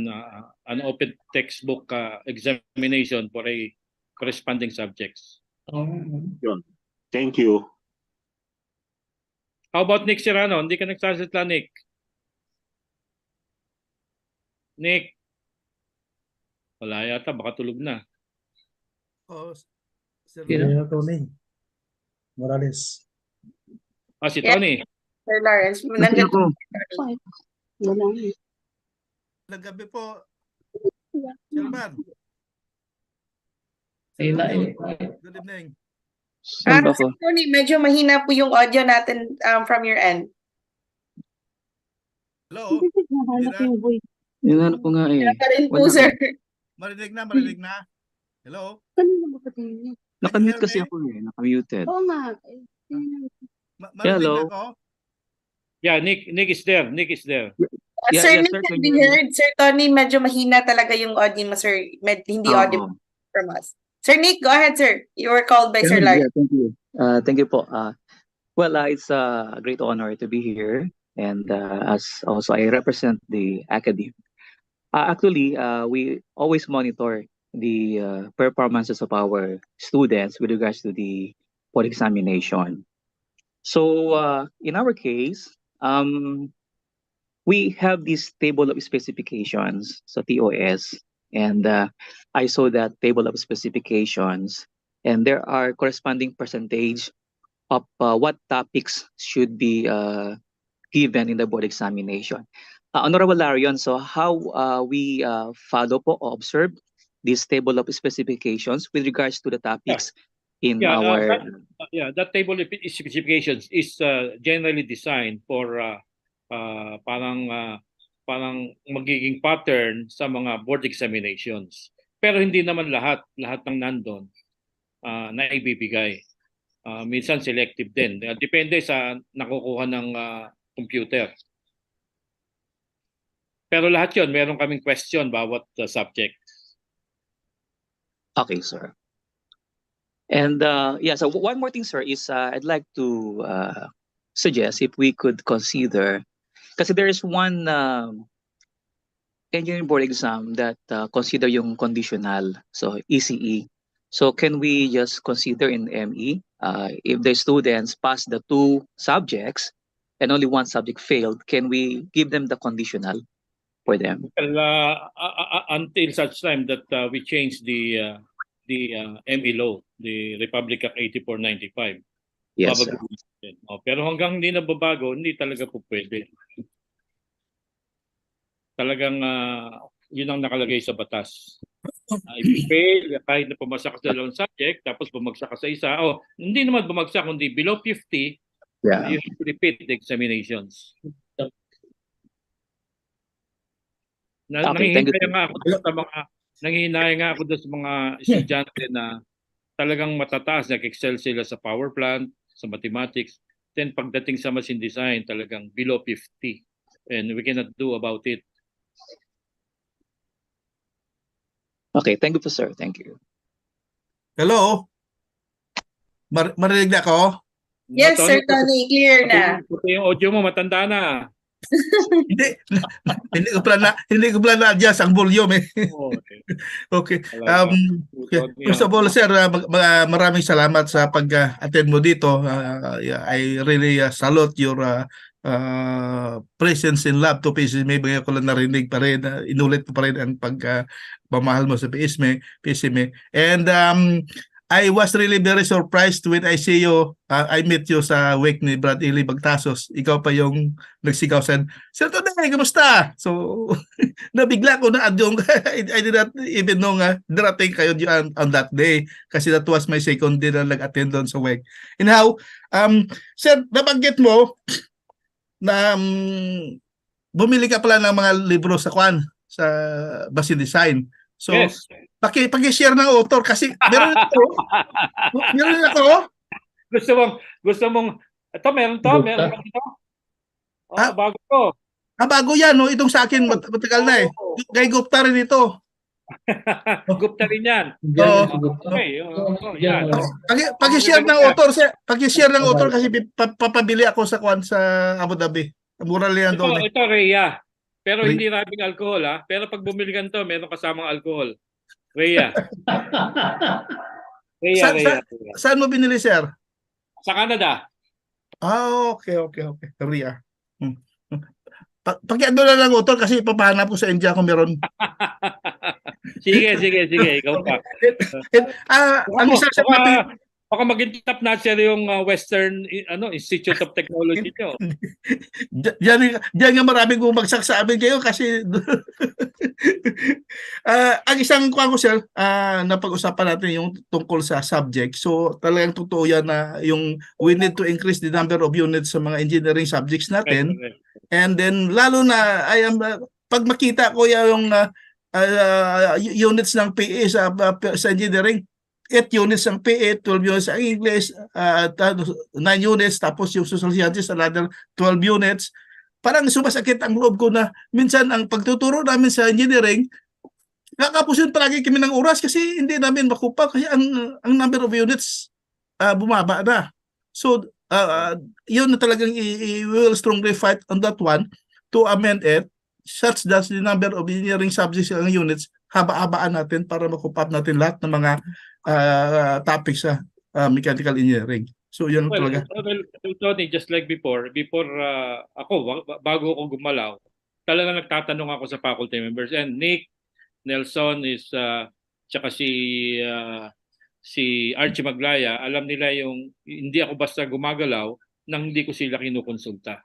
an open textbook examination for a corresponding subjects. Yun. Thank you. How about Nick Serrano? Hindi ka nagsasalita, Nick. Nick. Wala yata, baka tulog na. Oh, Sir Tony Morales. Si Yeah. Tony. Sir Lawrence, nandiyan po. gabi po. Sir Mar, good evening. Sir Tony, medyo mahina po yung audio natin from your end. Hello? Yun po nga eh. Kaya pa rin po, sir. Marinig na? Hello? Nakamute kasi ako eh. Nakamuted. Oo nga. Marinig Hello? ako? Yeah, Nick is there. Nick is there. Yeah, Sir yeah, Nick sir, can can be you hear me? heard. Sir Tony, medyo mahina talaga yung audio mo, sir. Hindi audio from us. Sir Nick, go ahead, sir. You were called by Sir Lawrence. Yeah, thank you. Thank you po. Well, it's a great honor to be here. And as also I represent the academy. Actually, we always monitor the performances of our students with regards to the board examination. So in our case, we have this table of specifications, so TOS, and I saw that table of specifications, and there are corresponding percentage of what topics should be given in the board examination. Honorable Larion, so how we follow or observe this table of specifications with regards to the topics in our... That table of specifications is generally designed for parang magiging pattern sa mga board examinations. Pero hindi naman lahat ng nandun na ibibigay. Minsan selective din. Depende sa nakukuha ng computer. Pero lahat yun, meron kaming question bawat subject. Okay, sir. And so one more thing, sir, is I'd like to suggest if we could consider, kasi there is one engineering board exam that consider yung conditional, so ECE. So can we just consider in ME, if the students pass the 2 subjects and only 1 subject failed, can we give them the conditional for them? Well, until such time that we change the ME law, the Republic Act 8495. Yes, sir. Pero hanggang hindi nababago, hindi talaga po pwede. Talagang yun ang nakalagay sa batas. If you fail, kahit na pumagsak ka sa dalawang subject, tapos bumagsak ka sa isa, hindi naman bumagsak, kundi below 50, you have to repeat the examinations. Nangihinaya nga ako doon sa mga estudyante na talagang matataas, nag-excel sila sa power plant, sa mathematics. Then pagdating sa machine design, talagang below 50. And we cannot do about it. Okay, thank you po, sir. Thank you. Hello? Marinig na ako? Yes, Sir Tony, clear na. Pati yung audio mo, matanda na. Hindi. hindi ko pala na-adjust ang volume eh. Oh, okay. Okay. Talaga. First of all, sir, maraming salamat sa pag-attend mo dito. I really salute your presence in lab to PSME. Bagay ko lang narinig pa rin, inulit ko pa rin ang pagmamahal mo sa PSME. And I was really very surprised when I see you, I met you sa wake ni Brad Eli Bagtasos. Ikaw pa yung nagsigaw sa, Sir Tonay, kamusta? So, nabigla ko na adyong, I did not even know nga, darating kayo on that day. Kasi that was my second day na nag-attend doon sa wake. And how, Sir, nabanggit mo na bumili ka pala ng mga libro sa sa Basi Design. So, Yes. Paki-share ng author kasi meron ako. Meron ako. Gusto mong ito meron ito. Ah, bago to. Bago yan, no? Itong sa akin matagal na eh. Kay Gupta rin ito. Gupta rin yan. Okay, yan. Paki-share ng author, paki-share ng author kasi papabili ako sa Abu Dhabi. Mura lang yan doon. Ito Rhea. Pero hindi rabing alcohol ha. Pero pag bumili ka nito, meron kasamang alcohol. Rhea. Rhea. Saan mo binili, sir? Sa Canada. Okay. Rhea. Paki-ano lang ng author kasi papahanap ko sa India kung meron. Sige. Ikaw pa. Ang isa sa baka maging top notcher yung Western Institute of Technology nyo. Diyan nga maraming bumagsak sa amin kayo kasi ang isang ko sir, napag-usapan natin yung tungkol sa subject. So talagang totoo yan na yung we need to increase the number of units sa mga engineering subjects natin. And then lalo na pag makita ko yung units ng PE sa engineering, 8 units ang PE, 12 units ang English, 9 units, tapos yung social sciences, another 12 units. Parang sumasakit ang loob ko na minsan ang pagtuturo namin sa engineering, kakapusin palagi kami ng oras kasi hindi namin makupa kasi ang number of units bumaba na. So, yun na talagang we will strongly fight on that one to amend it such that the number of engineering subjects and units haba-habaan natin para makupa natin lahat ng mga topics sa mechanical engineering. So yun talaga. Tony, just like before ako, bago ako gumalaw, talaga nagtatanong ako sa faculty members. And Nick, Nelson is, tsaka si Archie Maglaya, alam nila yung hindi ako basta gumagalaw nang hindi ko sila kinukonsulta.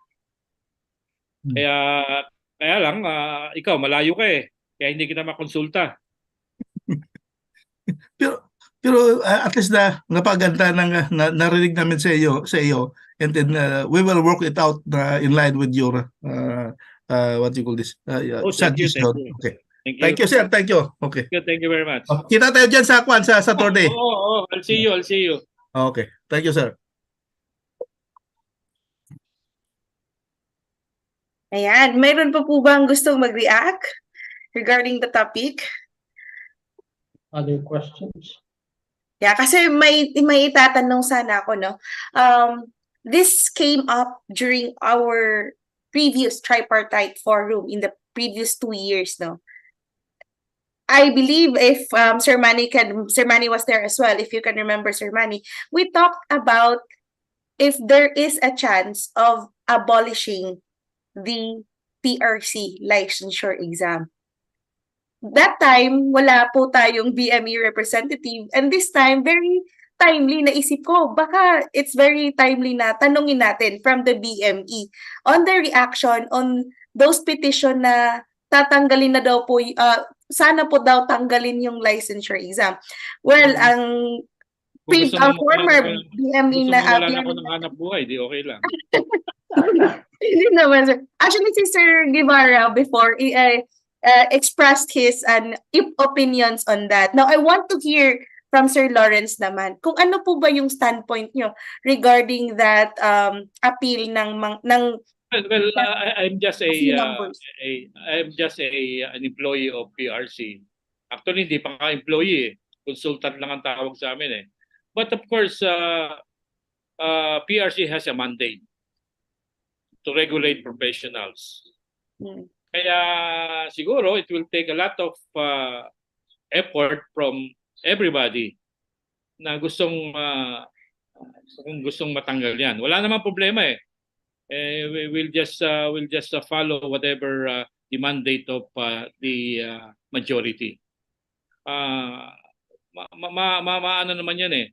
Kaya lang, ikaw, malayo ka eh. Kaya hindi kita makonsulta. Pero at least napaganda narinig namin sa iyo and then we will work it out in line with your what you call this suggestion. Okay. Thank you, sir. Thank you. Okay. Thank you very much. Kita tayo diyan sa Saturday. I'll see you. Okay. Thank you, sir. Ayan, mayroon pa po bang gustong mag-react regarding the topic? Other questions? Yeah, kasi may itatanong sana ako, no? This came up during our previous tripartite forum in the previous 2 years, no? I believe if Sir Manny was there as well, if you can remember Sir Manny, we talked about if there is a chance of abolishing the PRC licensure exam. That time, wala po tayong BME representative. And this time, very timely na isip ko, baka it's very timely na tanungin natin from the BME on the reaction on those petition na tatanggalin na daw po, sana po daw tanggalin yung licensure exam. Well, ang former BME na... Gusto mo wala na ako ng hanap buhay, di okay lang. Hindi naman, sir. Actually, si Sir Guevara before expressed his opinions on that. Now, I want to hear from Sir Lawrence naman kung ano po ba yung standpoint nyo regarding that appeal ng Well, I'm just an employee of PRC. Actually, hindi pa ka-employee eh. Consultant lang ang tawag sa amin eh. But of course, PRC has a mandate to regulate professionals. Mm. Kaya siguro it will take a lot of effort from everybody na gustong kung gustong matanggal yan. Wala namang problema eh. We'll just follow whatever the mandate of the majority. Ano naman yan eh.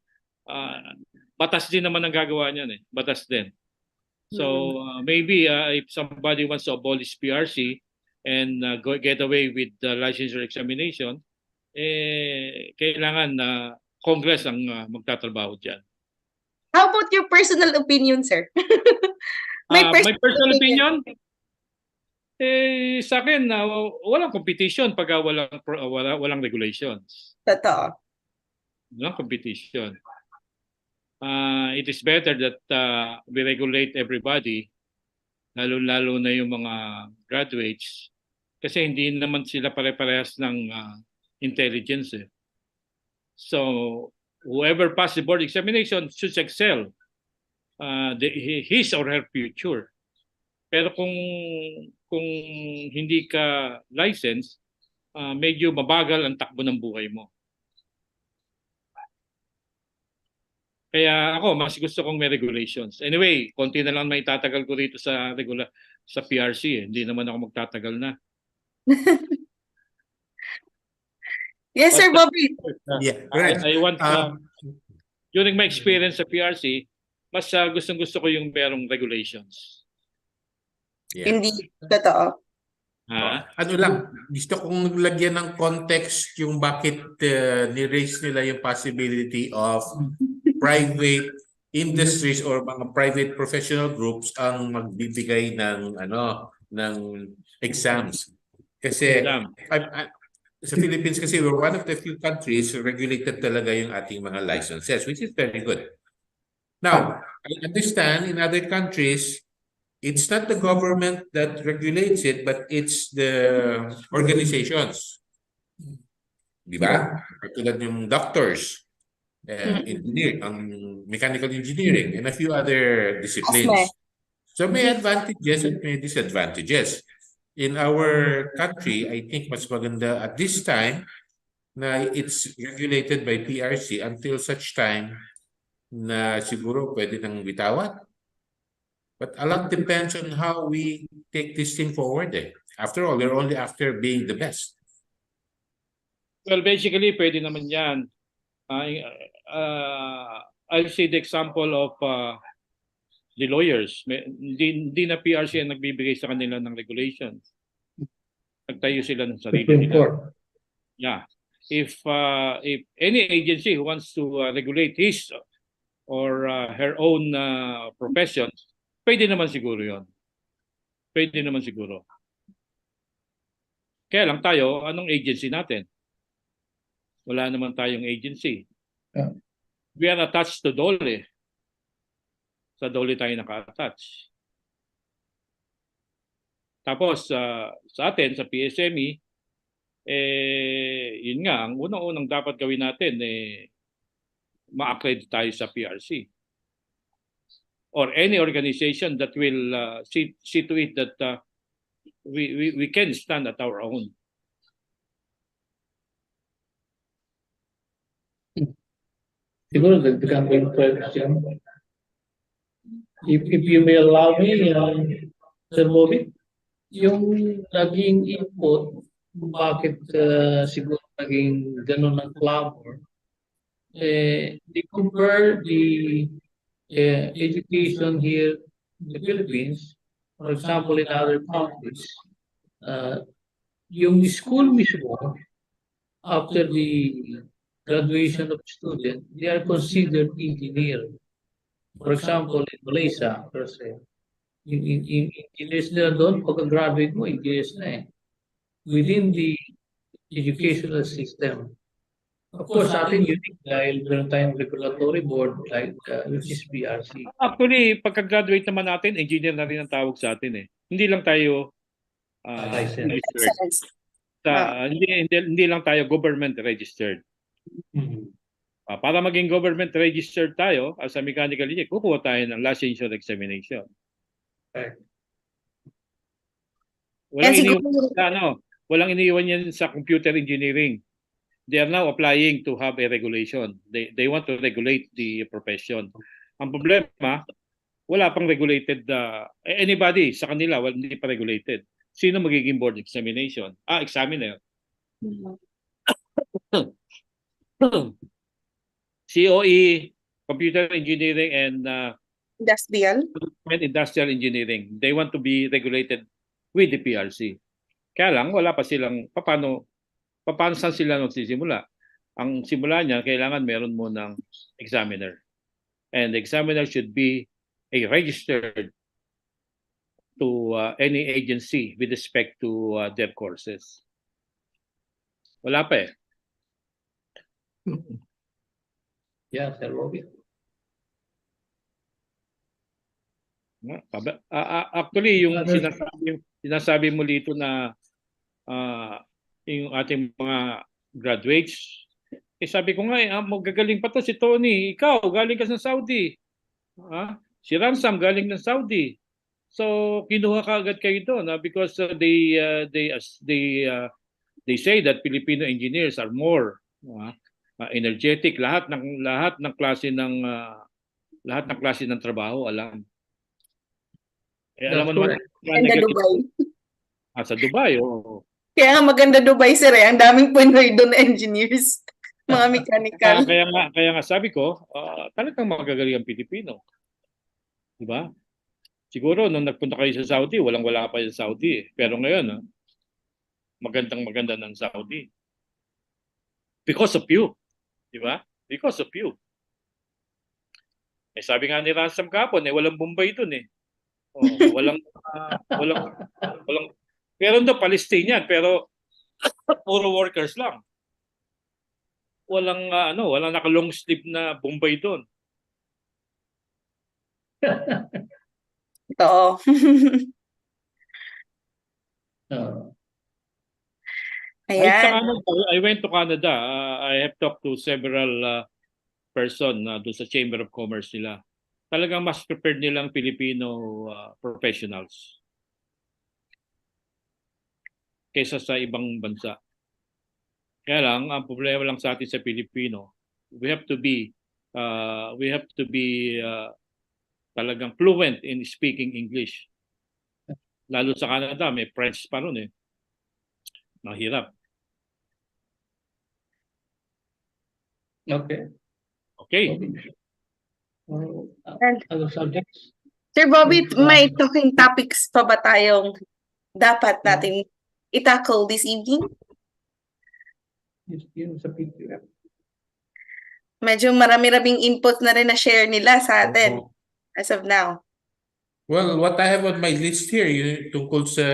Batas din naman ang gagawa niyan eh. Batas din. So maybe if somebody wants to abolish PRC and get away with the licensure examination, kailangan Congress ang magtatrabaho dyan. How about your personal opinion, sir? My personal opinion? Sa akin, walang competition pag walang regulations. Totoo. Walang competition. It is better that we regulate everybody, lalo-lalo na yung mga graduates, kasi hindi naman sila pare-parehas ng intelligence eh. So, whoever pass the board examination should excel his or her future. Pero kung hindi ka license, medyo mabagal ang takbo ng buhay mo. Kaya ako, mas gusto kong may regulations. Anyway, konti na lang may tatagal ko rito sa PRC eh. Hindi naman ako magtatagal na. Yes, Sir Bobby. Yeah, right. I want during my experience sa PRC, mas gustong-gusto ko yung merong regulations. Yeah. Hindi. Totoo. Ano lang, gusto kong lagyan ng context yung bakit ni-raise nila yung possibility of private industries or mga private professional groups ang magbibigay ng exams. Kasi sa Philippines kasi we're one of the few countries regulated talaga yung ating mga licenses, which is very good. Now, I understand in other countries, it's not the government that regulates it, but it's the organizations. Di ba? Katulad yung doctors, mechanical engineering, and a few other disciplines. So may advantages and may disadvantages. In our country, I think mas maganda at this time na it's regulated by PRC until such time na siguro pwede nang bitawan. But a lot depends on how we take this thing forward eh. After all, we're only after being the best. Well, basically, pwede naman yan. I'll say the example of the lawyers. Hindi na PRC ang nagbibigay sa kanila ng regulations. Nagtayo sila ng sarili nila. Yeah. If any agency who wants to regulate his or her own professions, pwede naman siguro yon. Pwede naman siguro. Kaya lang tayo, anong agency natin? Wala naman tayong agency. We are attached to DOLE. Sa DOLE tayo naka-attach. Tapos sa atin, sa PSME, yun nga, ang unang-unang dapat gawin natin, ma-accredit tayo sa PRC. Or any organization that will see to it that we can stand at our own. Siguro dagdagan ko yung question. If you may allow me, Sir Bobby, yung naging input, bakit siguro naging ganun ang clamor, they compare the education here in the Philippines, for example, in other countries, yung school mismo, after the graduation of student, they are considered engineer. For example, in Malaysia, engineers na doon, pagka-graduate mo, engineers na eh. Within the educational system. Of course, sa atin unique dahil meron tayong regulatory board like which is PRC. Actually, pagka-graduate naman natin, engineer na rin ang tawag sa atin eh. Hindi lang tayo License. Hindi lang tayo government registered. Para maging government registered tayo as a mechanical engineer, kukuha tayo ng licensure examination. Walang iniwan walang iniwan yan sa computer engineering. They are now applying to have a regulation. They want to regulate the profession. Ang problema, wala pang regulated anybody sa kanila, hindi pa regulated. Sino magiging board examination? Examiner. COE, Computer Engineering and Industrial Engineering. They want to be regulated with the PRC. Kaya lang, wala pa silang, paano saan sila nagsisimula? Ang simula niya, kailangan meron mo ng examiner. And the examiner should be a registered to any agency with respect to their courses. Wala pa eh. Yeah, Sir Bobby. Actually, yung sinasabi mo dito na yung ating mga graduates, sabi ko nga, magagaling pa to si Tony. Ikaw, galing ka sa Saudi. Si Ransam, galing ng Saudi. So, kinuha ka agad kayo doon because they say that Filipino engineers are more energetic. Lahat ng klase ng trabaho alam. Alam mo naman sa Dubai. Kaya nga maganda Dubai, sir. Ang daming Pinoy doon engineers, mga mechanical. Kaya nga sabi ko, talagang magagaling ang Pilipino. Diba? Siguro nung nagpunta kayo sa Saudi, walang-wala pa yung Saudi. Pero ngayon, magandang-maganda ng Saudi. Because of you. Diba? Because of you. Sabi nga ni Ransom kapon, walang Bombay dun eh. Walang meron daw Palestinian pero puro workers lang. Walang walang naka-long sleeve na Bombay doon. Oo. Ayan. I went to Canada. I have talked to several person doon sa Chamber of Commerce nila. Talagang mas prepared nilang Filipino professionals kaysa sa ibang bansa. Kaya lang, ang problema lang sa atin sa Pilipino, we have to be talagang fluent in speaking English. Lalo sa Canada, may French pa ron eh. Mahirap. Okay. Other subjects? Sir Bobby, may talking topics pa ba tayong dapat natin i-tackle this evening? Yung sa PQF. Medyo marami-raming input na rin na share nila sa atin as of now. Well, what I have on my list here, yung tungkol sa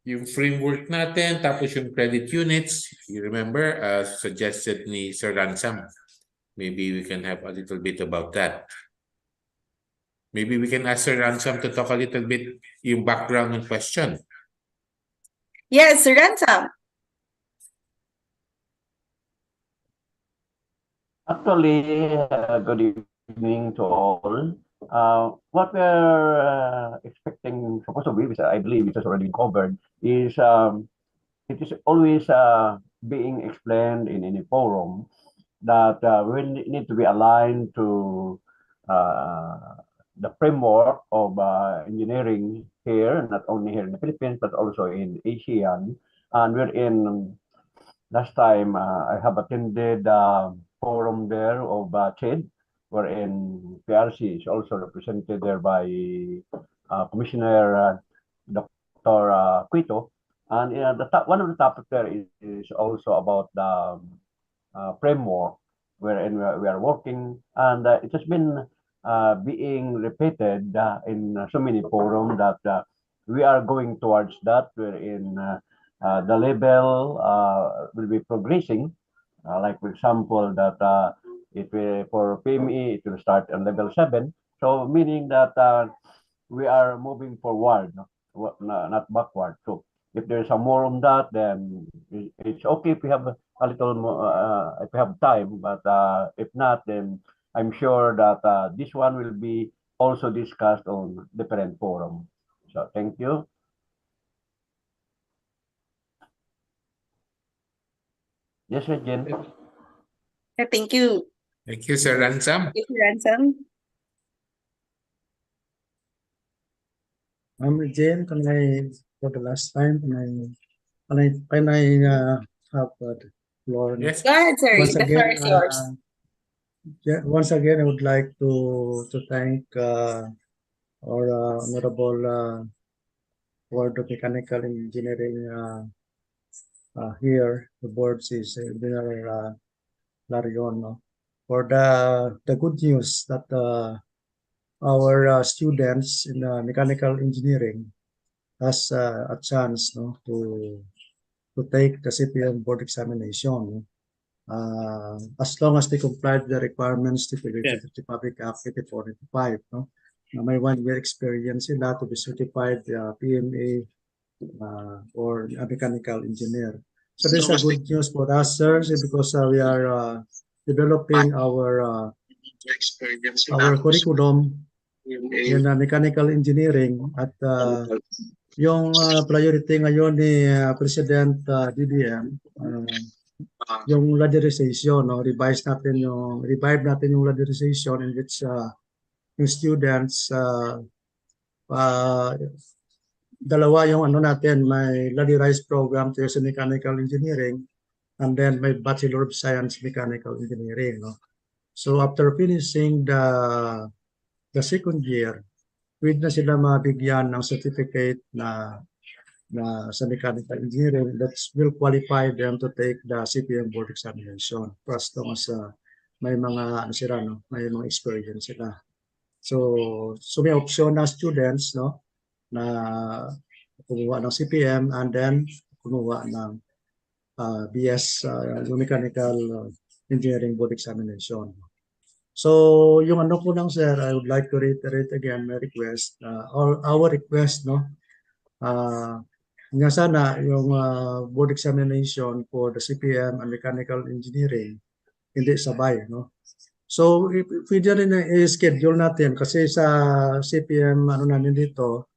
yung framework natin, tapos yung credit units, you remember, suggested ni Sir Ransom. Maybe we can have a little bit about that. Maybe we can ask Sir Ransom to talk a little bit yung background ng question. Yes, Sir Ransom. Actually, good evening to all. What we're expecting, supposed to be, which I believe it has already been covered, is it is always being explained in any forum that we need to be aligned to the framework of engineering here, not only here in the Philippines, but also in ASEAN. And we're in, last time I have attended forum there of CHED, wherein PRC is also represented there by Commissioner Dr. Quito. And one of the topics there is also about the framework wherein we are working, and it has been being repeated in so many forums that we are going towards that, wherein the level will be progressing. Like for example, that for PME it will start on level 7. So meaning that we are moving forward, not backward. So if there's a more on that, then it's okay if we have a little more, if we have time. But if not, then I'm sure that this one will be also discussed on different forum. So thank you. Yes, Regine. Thank you. Thank you, Sir Ransom. Thank you, Ransom. Jane, can I, for the last time, can I have the floor? Yes. Go ahead, sir. Once The floor again, is yours. once again, I would like to thank our honorable Board of Mechanical Engineering here, the board is Engineer Larion, no? For the good news that our students in mechanical engineering has a chance, no, to take the CPM board examination, as long as they comply with the requirements stipulated in the Public Act 8495, no? Na may 1 year experience sila to be certified PMA or a mechanical engineer. So this is a good news for us, sir, because we are developing our curriculum in mechanical engineering at yung priority ngayon ni President DBM, yung ladderization, no? Revive natin yung ladderization in which yung students dalawa yung ano natin, may ladderized program to sa mechanical engineering and then may Bachelor of Science Mechanical Engineering, no? So after finishing the second year, pwede na sila mabigyan ng certificate na sa mechanical engineering that will qualify them to take the CPM board examination for as long as may mga ano sila, no? May mga experience sila. So may option na students, no, na kumuha ng CPM and then kumuha ng BS mechanical engineering board examination. So yung ano ko lang, sir, I would like to reiterate again my request, or our request, no, nga sana yung board examination for the CPM and mechanical engineering hindi sabay, no. So pwede rin i-schedule natin kasi sa CPM ano namin dito,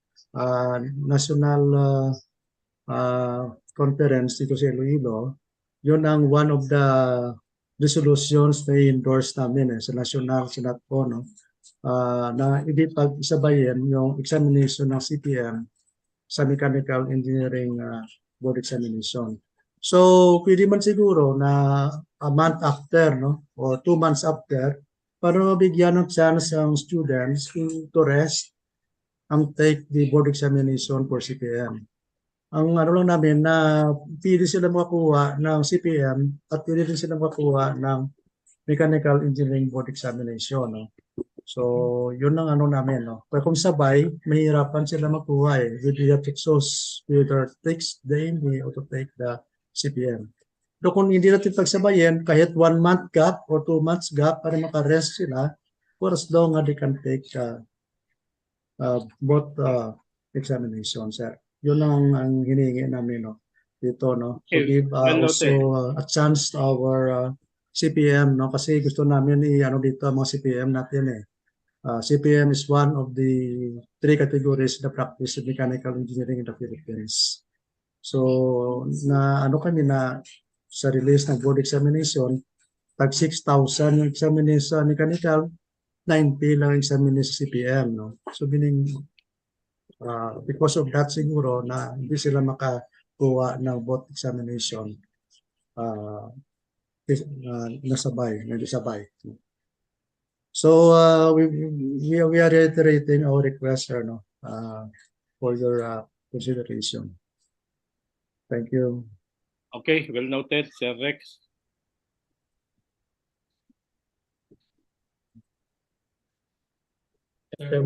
national conference dito sa Iloilo, yun ang one of the resolutions na endorse namin sa national senate po, no, na hindi pag-isabayin yung examination ng CPM sa mechanical engineering board examination. So pwede man siguro na a month after, no, or 2 months after, para mabigyan ng chance ang students to rest and take the board examination for CPM. Ang ano lang namin na pwede sila makakuha ng CPM at pwede rin sila makakuha ng mechanical engineering board examination, no. So yun ang ano namin, no. Pero kung sabay, mahirapan sila makuha they have to choose whether takes the MA or to take the CPM. So kung hindi natin pagsabayin, kahit 1 month gap or 2 months gap para makarest sila, for as long as they can take both examination, sir. Yun ang hinihingi namin, no, dito, no. So give also a chance to our CPM, no, kasi gusto namin ano dito mga CPM natin CPM is one of the 3 categories na practice of mechanical engineering in the Philippines. So na ano kami na sa release ng board examination, tag 6,000 yung examination mechanical, 90 lang examination sa CPM, no. So meaning because of that siguro na hindi sila makakuha ng both examination nasabay. So we are reiterating our request, no, for your consideration. Thank you. Okay, well noted, Sir Rex. You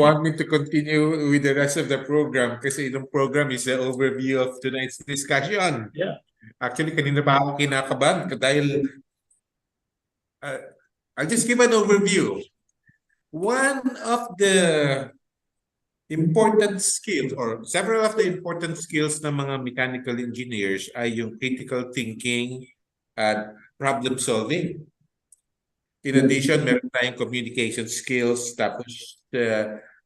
want me to continue with the rest of the program? Kasi itong program is the overview of tonight's discussion. Yeah. Actually, kanina pa ako kinakabahan dahil I'll just give an overview. one of the important skills or several of the important skills ng mga mechanical engineers ay yung critical thinking at problem solving. In addition, meron tayong communication skills tapos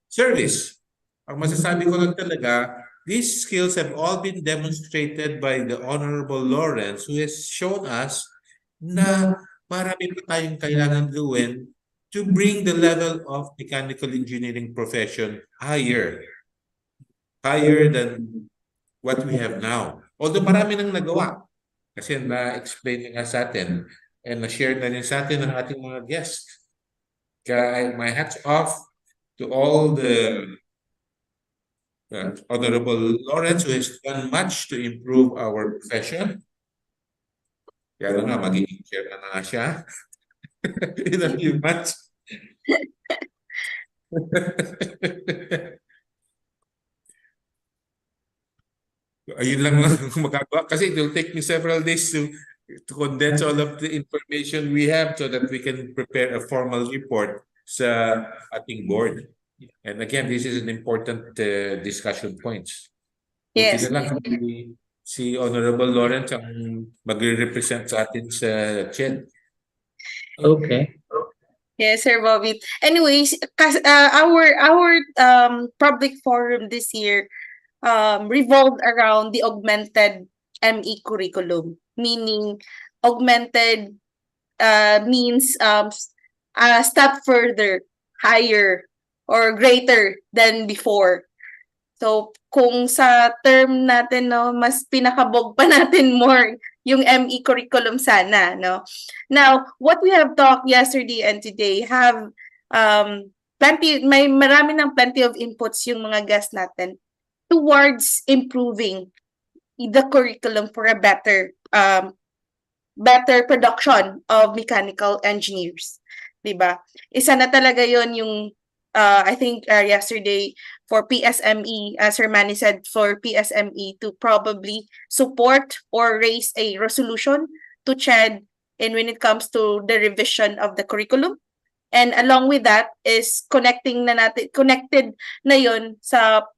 service. Ang masasabi ko lang talaga, these skills have all been demonstrated by the Honorable Lawrence who has shown us na marami pa tayong kailangan gawin to bring the level of mechanical engineering profession higher than what we have now. Although marami nang nagawa kasi na-explain nga sa atin and na-share na rin sa atin ng ating mga guests. Kaya my hats off to all the Honorable Lawrence who has done much to improve our profession. Kaya nga, magiging chair na nga siya in a few months. Ayun lang magagawa kasi it will take me several days to condense all of the information we have so that we can prepare a formal report sa ating board. And again, this is an important discussion points. Yes. Buti na lang si Honorable Lawrence ang magre-represent sa atin sa CHED. Okay. Yes, Sir Bobby. Anyways, our public forum this year revolved around the augmented ME curriculum, meaning augmented means a step further, higher, or greater than before. So, kung sa term natin, no, mas pinakabog pa natin more yung ME curriculum sana, no? Now, what we have talked yesterday and today have plenty of inputs yung mga guests natin towards improving the curriculum for a better production of mechanical engineers. Diba? Isa na talaga yon yung I think yesterday for PSME, Sir Manny said for PSME to probably support or raise a resolution to CHED and when it comes to the revision of the curriculum. And along with that is connected na yon sa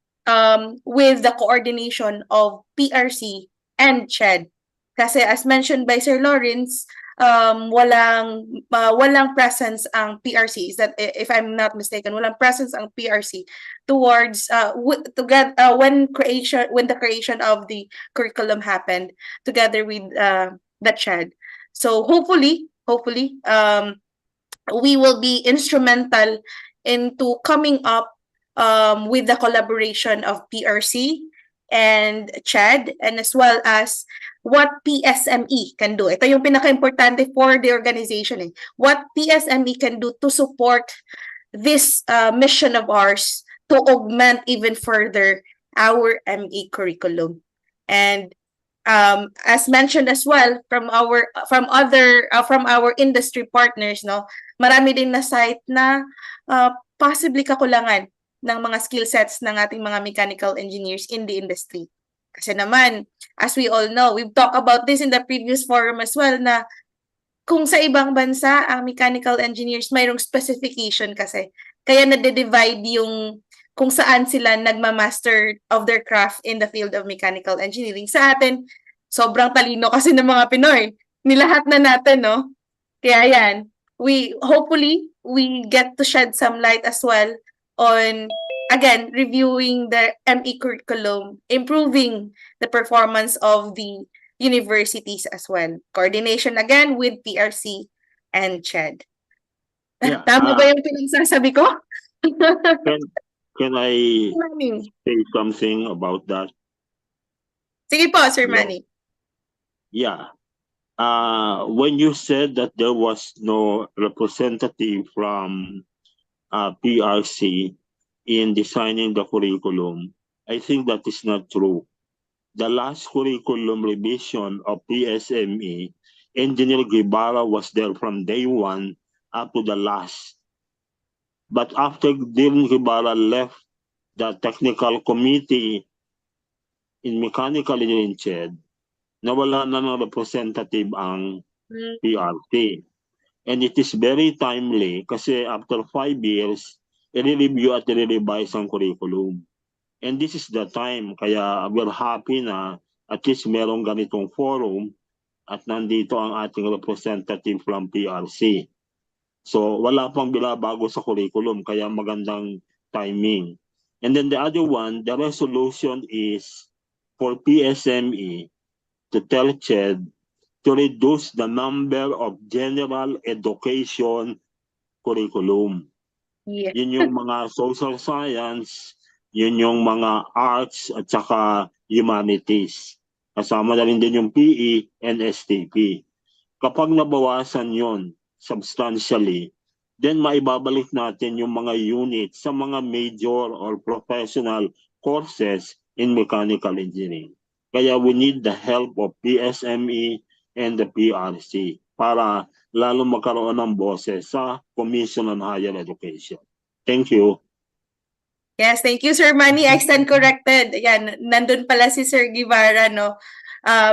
with the coordination of PRC and CHED. Kasi as mentioned by Sir Lawrence, walang presence ang PRC. Is that, if I'm not mistaken, walang presence ang PRC towards when the creation of the curriculum happened together with the CHED. So hopefully, we will be instrumental into coming up with the collaboration of PRC and CHED, and as well as what PSME can do. Ito yung pinaka-importante for the organization. What PSME can do to support this mission of ours to augment even further our ME curriculum. And as mentioned as well from our industry partners, no, marami din na site na possibly kakulangan ng mga skill sets ng ating mga mechanical engineers in the industry. Kasi naman, as we all know, we've talked about this in the previous forum as well, na kung sa ibang bansa, ang mechanical engineers mayroong specification kasi. Kaya nade-divide yung kung saan sila nagma-master of their craft in the field of mechanical engineering. Sa atin, sobrang talino kasi ng mga Pinoy. Nilahat na natin, no? Kaya yan, hopefully, we get to shed some light as well on, again, reviewing the ME curriculum, improving the performance of the universities as well. Coordination again with PRC and CHED. Yeah, Tama ba yung pinagsasabi ko? Can I say something about that? Sige po, Sir Manny. Yeah. When you said that there was no representative from PRC in designing the curriculum, I think that is not true. The last curriculum revision of PSME, Engineer Guevara was there from day one up to the last. But after Engineer Guevara left the technical committee in mechanical engineering CHED, nawala na ng representative ang PRC. And it is very timely kasi after 5 years, i-review at i-revise ang curriculum. And this is the time, kaya we're happy na at least merong ganitong forum at nandito ang ating representative from PRC. So wala pang binabago sa curriculum, kaya magandang timing. And then the other one, the resolution is for PSME to tell CHED to reduce the number of general education curriculum. Yeah. Yun yung mga social science, yun yung mga arts at saka humanities. Kasama na rin din yung PE and STP. Kapag nabawasan yon substantially, then maibabalik natin yung mga units sa mga major or professional courses in mechanical engineering. Kaya we need the help of PSME and the PRC para lalo magkaroon ng boses sa Commission on Higher Education. Thank you. Yes, thank you, Sir Manny. I stand corrected. Yan, nandun pala si Sir Guevara, no,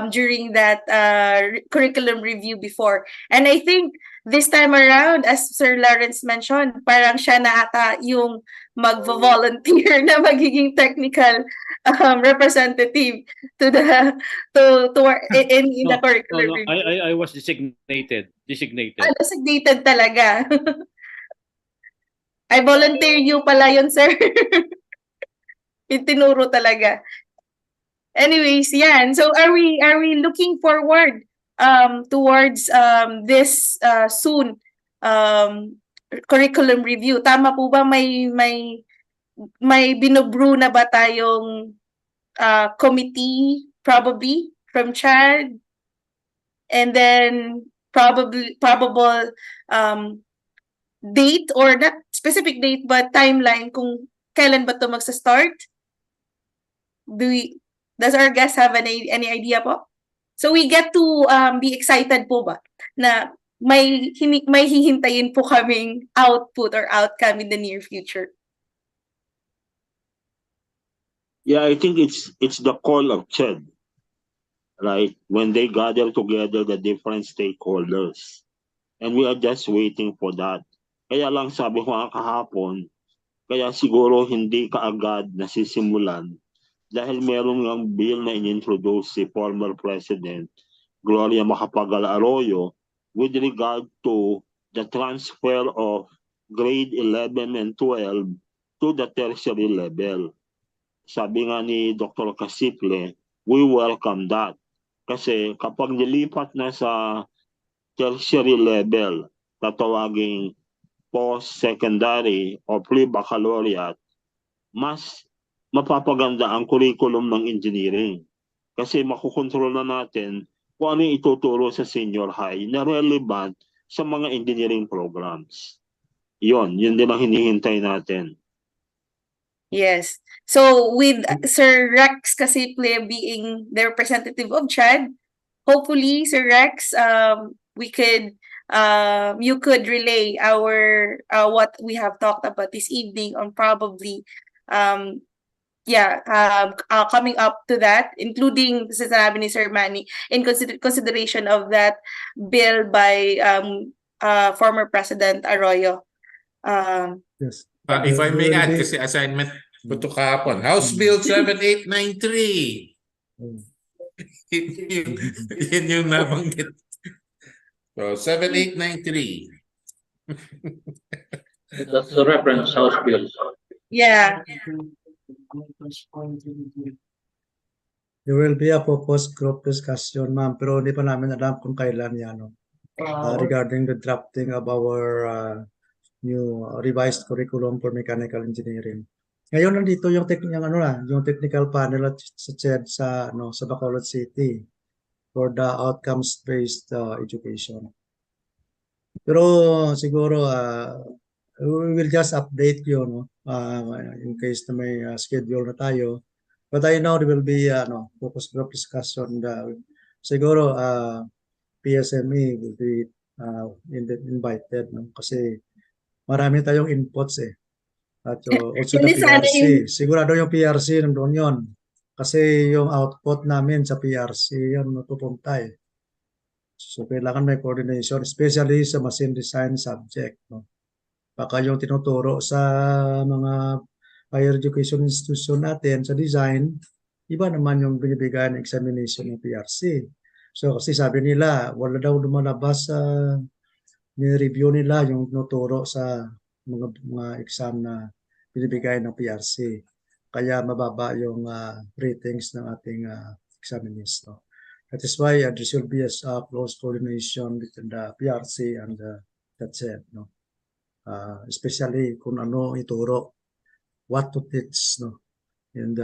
during that curriculum review before. And I think this time around, as Sir Lawrence mentioned, parang siya na ata yung mag-volunteer na magiging technical representative to the in the curriculum review. I was designated. Designated talaga. I volunteer you pala yun, sir. Itinuro talaga. Anyways, yan. So are we looking forward towards this soon curriculum review? Tama po ba may binubrew na ba tayong committee probably from CHAD? And then probable date, or not specific date but timeline kung kailan ba to magsa-start? Does our guest have any idea po? So we get to be excited po ba na may hihintayin po kaming output or outcome in the near future? Yeah, I think it's the call of CHED, right? When they gather together the different stakeholders. And we are just waiting for that. Kaya lang sabi ko kahapon, kaya siguro hindi kaagad nasisimulan dahil meron ng bill na in-introduce si former President Gloria Macapagal-Arroyo with regard to the transfer of grade 11 and 12 to the tertiary level. Sabi nga ni Dr. Casiple, we welcome that. Kasi kapag nilipat na sa tertiary level, tatawaging post-secondary o pre-baccalaureate, mas mapapaganda ang curriculum ng engineering. Kasi makukontrol na natin kung ano yung ituturo sa senior high na relevant sa mga engineering programs. Yun din ang hinihintay natin. Yes. So with Sir Rex Casiple being the representative of CHAD, hopefully, Sir Rex, you could relay our what we have talked about this evening on probably coming up to that, including sinabi ni Sir Manny, in consideration of that bill by former President Arroyo. Yes. If I may add, kasi assignment ko to kahapon, House Bill 7893. Yun yung nabanggit. So, 7893. That's the reference House Bill. Yeah. There will be a focus group discussion, ma'am, pero hindi pa namin alam kung kailan yan. Regarding the drafting of our new revised curriculum for mechanical engineering. Ngayon nandito yung technical panel at sa CHED sa Bacolod City for the outcomes-based education. Pero siguro we will just update you in case na may schedule na tayo. But I know there will be focus group discussion. Siguro PSME will be invited kasi marami tayong inputs At also the PRC. Sigurado yung PRC nandoon yon. Kasi yung output namin sa PRC yan mapupunta So kailangan may coordination, especially sa machine design subject. No? Baka yung tinuturo sa mga higher education institution natin sa design, iba naman yung binibigay ng examination ng PRC. So kasi sabi nila, wala daw lumalabas sa ni-review nila yung tinuturo sa mga exam na binibigay ng PRC. Kaya mababa yung ratings ng ating examiners. No? That is why there should be a close coordination between the PRC and that's it. No? Especially kung ano ituro, what to teach no? in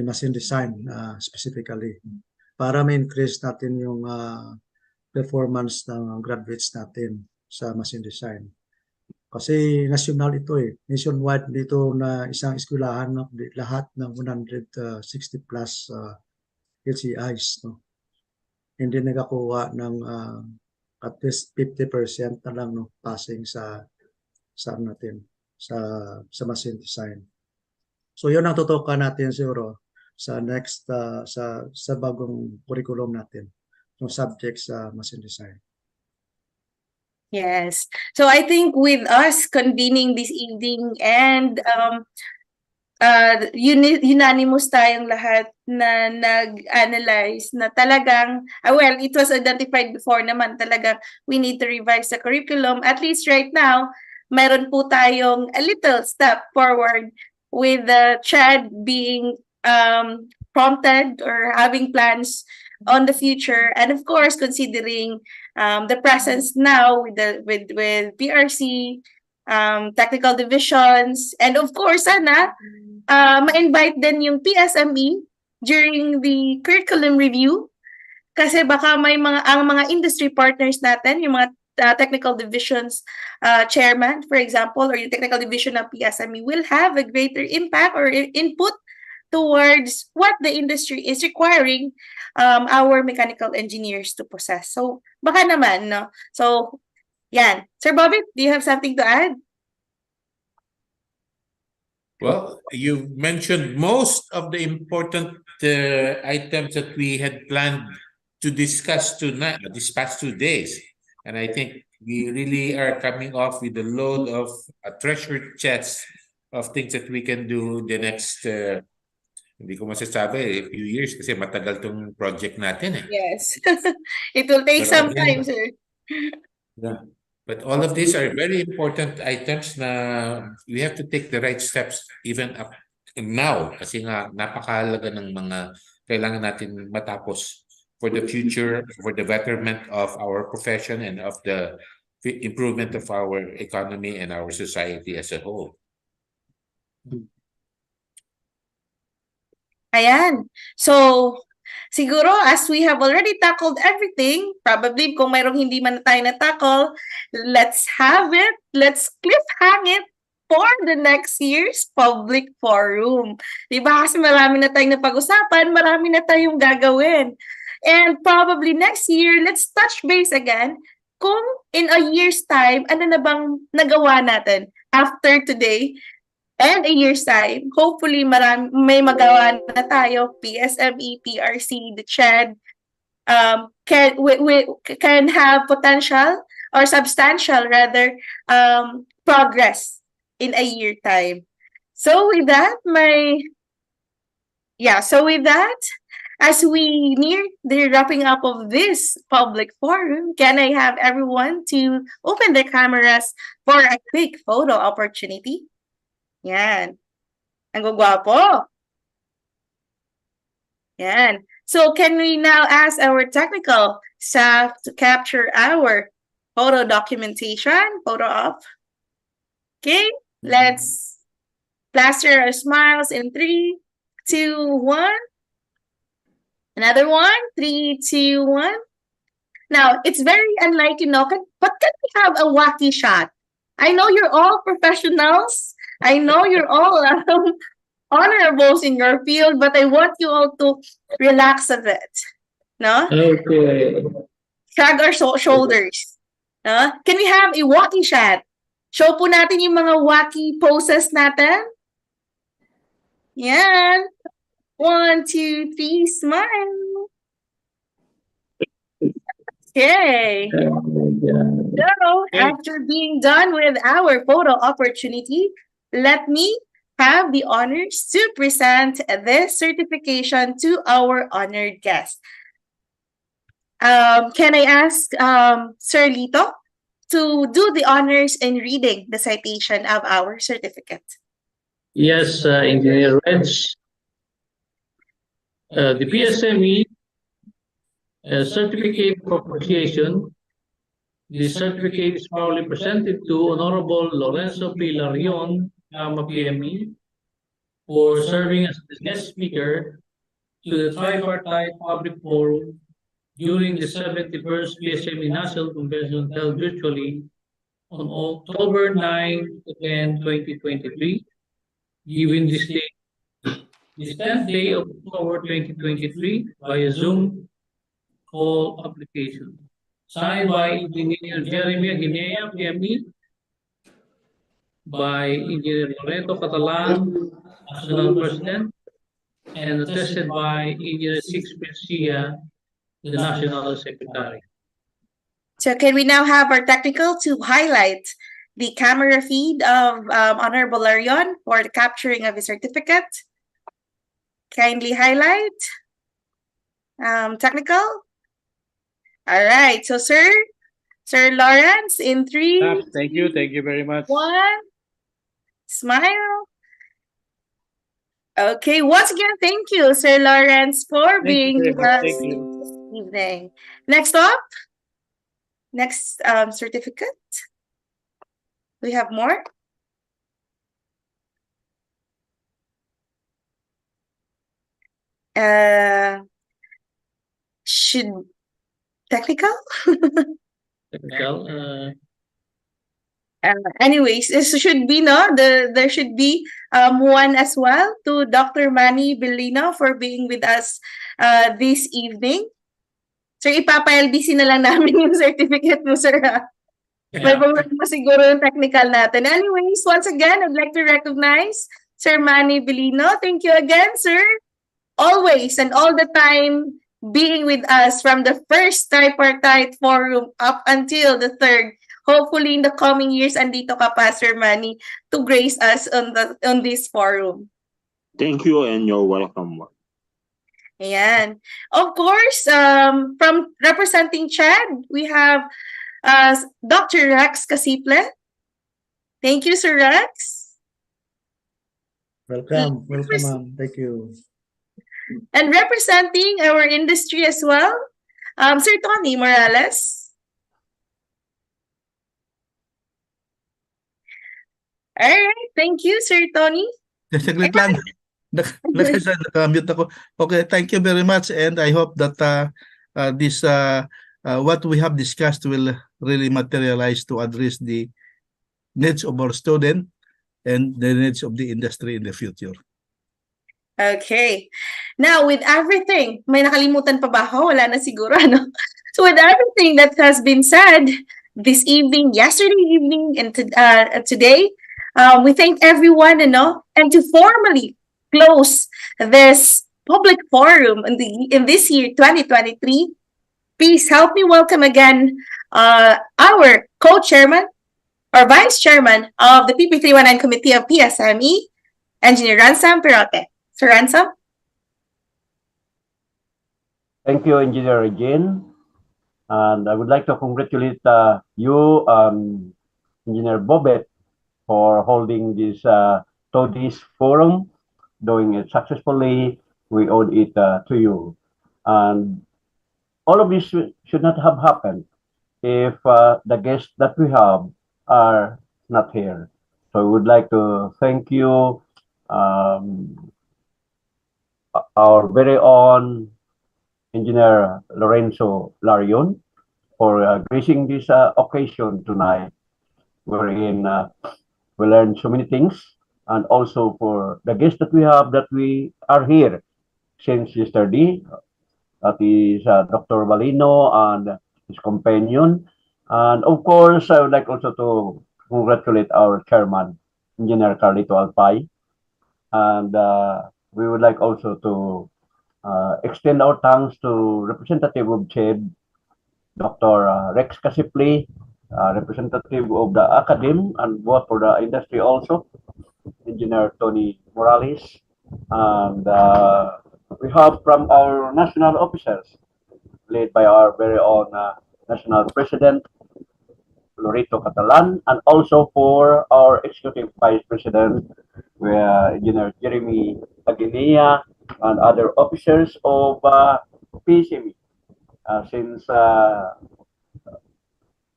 machine design specifically para ma-increase natin yung performance ng graduates natin sa machine design. Kasi national ito nationwide dito na isang eskwelahan no? Lahat ng 160 plus LCIs no? Hindi nakakuha ng at least 50% na lang no? Passing sa natin sa machine design. So yun ang tutukan natin siguro sa next sa bagong curriculum natin yung subject sa machine design. Yes. So I think with us convening this evening and unanimous tayong lahat na nag-analyze na talagang, well, it was identified before naman talagang we need to revise the curriculum. At least right now, meron po tayong a little step forward with the CHAD being prompted or having plans on the future, and of course considering the presence now with PRC, technical divisions, and of course sana ma-invite din yung PSME during the curriculum review kasi baka may ang mga industry partners natin, yung mga technical divisions chairman, for example, or yung technical division ng PSME will have a greater impact or input towards what the industry is requiring our mechanical engineers to possess. So, baka naman, no? So, yan. Sir Bobby, do you have something to add? Well, you mentioned most of the important items that we had planned to discuss tonight, these past 2 days. And I think we really are coming off with a load of a treasure chest of things that we can do the next hindi ko masasabi, few years kasi matagal tong project natin Yes. It will take some time, sir. Yeah. But all of these are very important items na we have to take the right steps even up now kasi nga napakahalaga ng mga kailangan natin matapos for the future, for the betterment of our profession and of the improvement of our economy and our society as a whole. Ayan. So, siguro as we have already tackled everything, probably kung mayroong hindi man tayo na-tackle, let's have it, let's cliffhang it for the next year's public forum. Diba? Kasi marami na tayong napag-usapan, marami na tayong gagawin. And probably next year, let's touch base again kung in a year's time, ano na bang nagawa natin after today. And a year's time, hopefully may magawa na tayo, PSME, PRC, the CHAD, can have potential or substantial rather progress in a year time. So with that, as we near the wrapping up of this public forum, can I have everyone to open their cameras for a quick photo opportunity? Yan. Ang gwapo. Yan. So can we now ask our technical staff to capture our photo documentation, photo op? Okay, let's plaster our smiles in 3, 2, 1. Another one, 3, 2, 1. Now, it's very unlikely, no? But can we have a wacky shot? I know you're all professionals. I know you're all honorables in your field, but I want you all to relax a bit. No? Okay. Shrug our shoulders. No? Can we have a wacky shot? Show po natin yung mga wacky poses natin. Yan. 1, 2, 3, smile. Okay. So, after being done with our photo opportunity, let me have the honors to present this certification to our honored guest. Can I ask Sir Lito to do the honors in reading the citation of our certificate? Yes, Engineer Reg. The PSME Certificate of Appreciation. The certificate is proudly presented to Honorable Lorenzo P. Larion, PME, for serving as the guest speaker to the Tripartite Public Forum during the 71st PSME National Convention held virtually on October 9 to 10, 2023, given this day, the 10th day of October 2023, via Zoom call application. Signed by Engineer Jeremy Ginea, PME, by Engineer Loreto Catalan, National President, and attested by Engineer Six Garcia, the National Secretary. So can we now have our technical to highlight the camera feed of Honorable Larion for the capturing of his certificate? Kindly highlight. Technical. All right. So, Sir Lawrence, in 3, Thank you very much. 1, smile. Okay. Once again, thank you, Sir Lawrence, for being with us this evening. Next up. Next certificate. We have more. Should technical? Technical. Anyways, this should be there should be one as well to Dr. Manny Bellino for being with us this evening. Sir, ipapa-LBC na lang namin yung certificate mo, sir. May bawal mo siguro yung technical natin. Anyways, once again, I'd like to recognize Sir Manny Bellino. Thank you again, sir. Always and all the time being with us from the first Tripartite Forum up until the third. Hopefully, in the coming years, andito ka pa, Sir Manny, to grace us on this forum. Thank you and you're welcome. Ayan. Of course, from representing Chad, we have Dr. Rex Casiple. Thank you, Sir Rex. Welcome, ma'am. Thank you. And representing our industry as well, Sir Tony Morales. All right, thank you, Sir Tony. Saglit lang. Nakamute ako. Okay, thank you very much, and I hope that this what we have discussed will really materialize to address the needs of our student and the needs of the industry in the future. Okay. Now, with everything, may nakalimutan pa ba ako? Wala na siguro, ano? So, with everything that has been said this evening, yesterday evening, and today, we thank everyone, and to formally close this public forum in this year, 2023, please help me welcome again our co-chairman or vice chairman of the PP319 Committee of PSME, Engineer Ransam Perote. Sir Ransam? Thank you, Engineer Regine. And I would like to congratulate you, Engineer Bobet, for holding this TODIS forum, doing it successfully. We owe it to you. And all of this should not have happened if the guests that we have are not here. So I would like to thank you, our very own Engineer Lorenzo Larion, for gracing this occasion tonight, wherein we learned so many things, and also for the guests that we are here since yesterday. That is Dr. Balino and his companion. And of course, I would like also to congratulate our chairman, Engineer Carlito Alpay. And we would like also to extend our thanks to Representative of CHED, Dr. Rex Casipli, representative of the academe and both for the industry also, Engineer Tony Morales, and we have from our national officers, led by our very own national president, Lorito Catalan, and also for our executive vice president, Engineer Jeremy Aguilera, and other officers of PSME. Since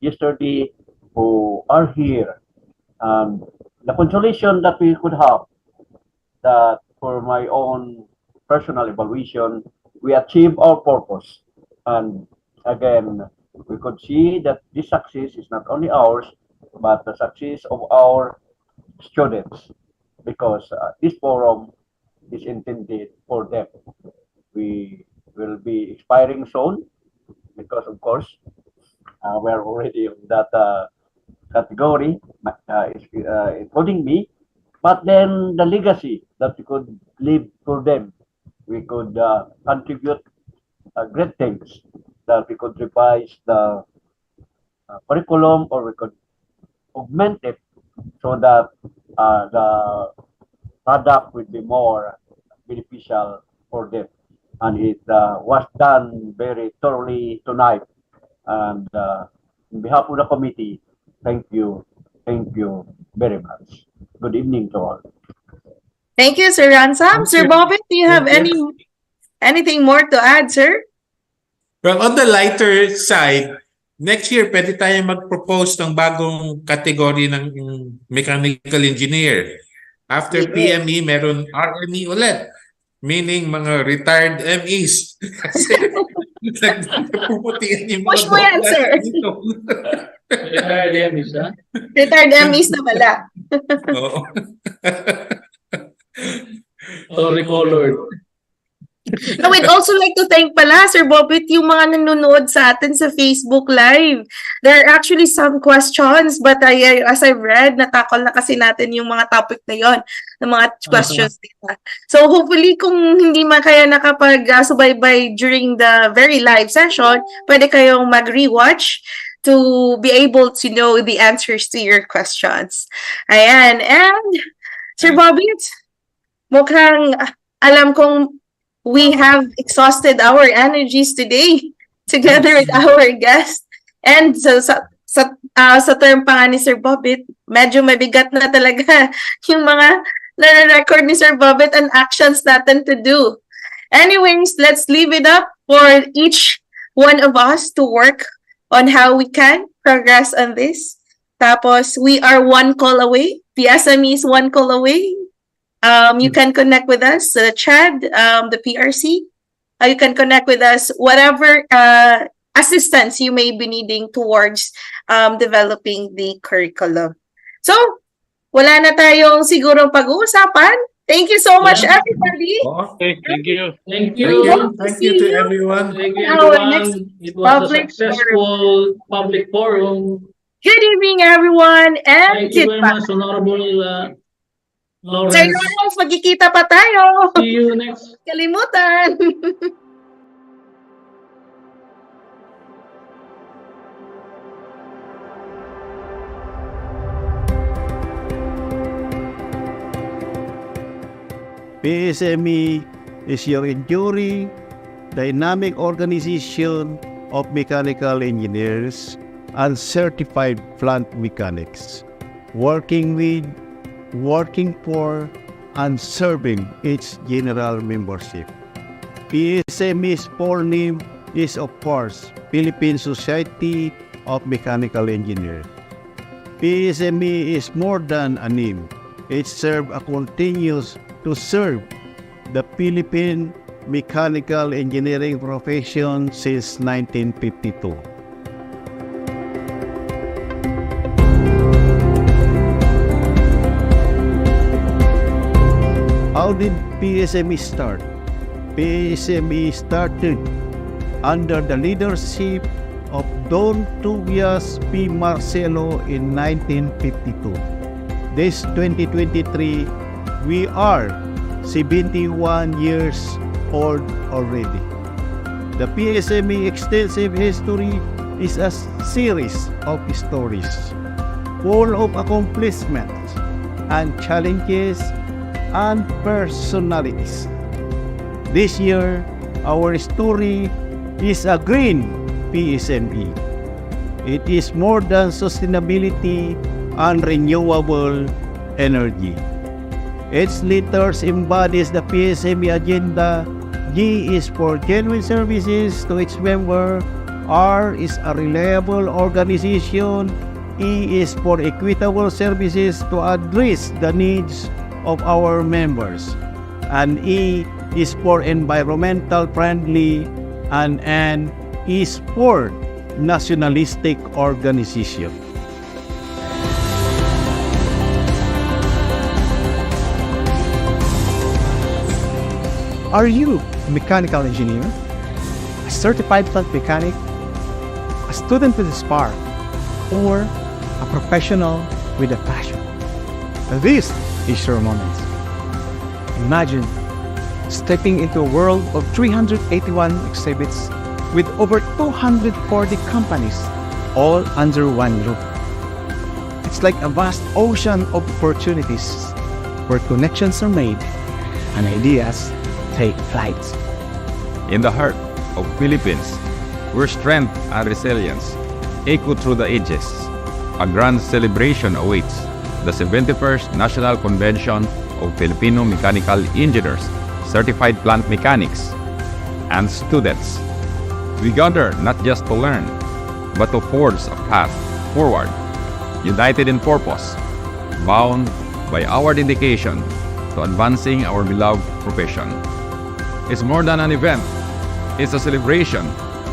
yesterday, who are here, the consolation that we could have, that for my own personal evaluation, we achieve our purpose. And again, we could see that this success is not only ours, but the success of our students, because this forum is intended for them. We will be expiring soon, because of course, we're already in that category, including me. But then the legacy that we could leave for them, we could contribute great things, that we could revise the curriculum, or we could augment it so that the product would be more beneficial for them. And it was done very thoroughly tonight. And on behalf of the committee, thank you very much. Good evening to all. Thank you, Sir Ransom. Sir Bobit, do you have anything more to add, sir? Well, on the lighter side, next year pwede tayo mag-propose ng bagong category ng mechanical engineer. After PME, meron RME ulit. Meaning mga retired MEs. Kasi nagpuputihan yung mga Push mo yan, sir. Retired MEs, ha? Retired MEs na pala. Oo. Or recolored. No, we'd also like to thank pala, Sir Bobit, yung mga nanonood sa atin sa Facebook Live. There are actually some questions, but as I've read, natakol na kasi natin yung mga topic na yon, ng mga questions nila. So hopefully, kung hindi man kaya nakapag-subaybay during the very live session, pwede kayong mag-rewatch to be able to know the answers to your questions. Ayan. And, Sir Bobit, mukhang alam kong we have exhausted our energies today together with our guest. And so sa term pa nga ni Sir Bobit, medyo mabigat na talaga yung mga na-record ni Sir Bobit and actions natin to do. Anyways, let's leave it up for each one of us to work on how we can progress on this. Tapos, we are one call away. PSME is one call away. You can connect with us, the CHAD, the PRC. You can connect with us, whatever assistance you may be needing towards developing the curriculum. So, wala na tayong sigurong pag-uusapan. Thank you so much, everybody. Okay, thank you. Thank you. Thank you to everyone. Thank you, Our everyone. next It was a successful public forum. Good evening, everyone, and Thank you very goodbye. much, Honorable Lawrence. Sir Lawrence, magkikita pa tayo. See you next. Kalimutan. PSME is your enduring, dynamic organization of mechanical engineers and certified plant mechanics, working with, working for, and serving its general membership. PSME's full name is, of course, Philippine Society of Mechanical Engineers. PSME is more than a name. It continues to serve the Philippine mechanical engineering profession since 1952. How did PSME start? PSME started under the leadership of Don Tobias P. Marcelo in 1952. This 2023, we are 71 years old already. The PSME extensive history is a series of stories full of accomplishments and challenges and personalities. This year, our story is a green PSME. It is more than sustainability and renewable energy. Its letters embodies the PSME agenda. G is for genuine services to its member. R is a reliable organization. E is for equitable services to address the needs of our members. And E is for environmental friendly. And N is for nationalistic organization. Are you a mechanical engineer, a certified plant mechanic, a student with a spark, or a professional with a passion? This is your moment. Imagine stepping into a world of 381 exhibits with over 240 companies, all under one roof. It's like a vast ocean of opportunities where connections are made and ideas take flight. In the heart of Philippines, where strength and resilience echo through the ages, a grand celebration awaits the 71st National Convention of Filipino Mechanical Engineers, Certified Plant Mechanics, and students. We gather not just to learn, but to forge a path forward, united in purpose, bound by our dedication to advancing our beloved profession. It's more than an event, it's a celebration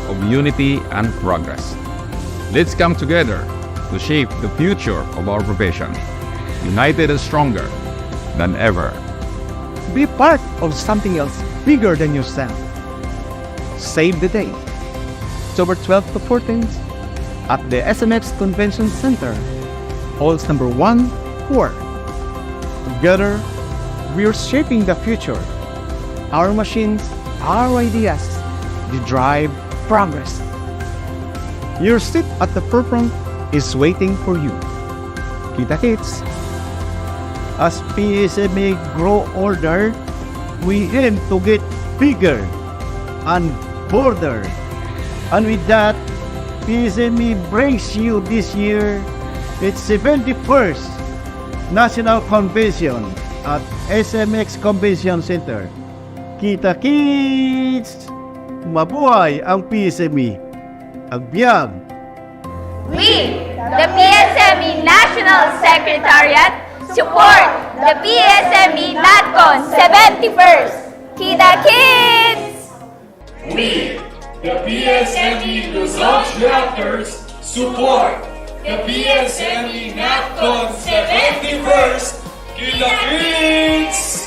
of unity and progress. Let's come together to shape the future of our profession, united and stronger than ever. Be part of something else bigger than yourself. Save the date, October 12th to 14th, at the SMX Convention Center, halls number 1-4. Together, we are shaping the future. Our machines, our ideas, they drive progress. Your seat at the forefront is waiting for you. Kita Kids. As PSME grow older, we aim to get bigger and bolder. And with that, PSME brings you this year its 71st National Convention at SMX Convention Center. Kita Kids! Mabuhay ang PSME! Agbyag! We, the PSME National Secretariat, support the PSME NatCon 71st. Kita Kids! We, the PSME Luzon Drafters, support the PSME NatCon 71st. Kita Kids!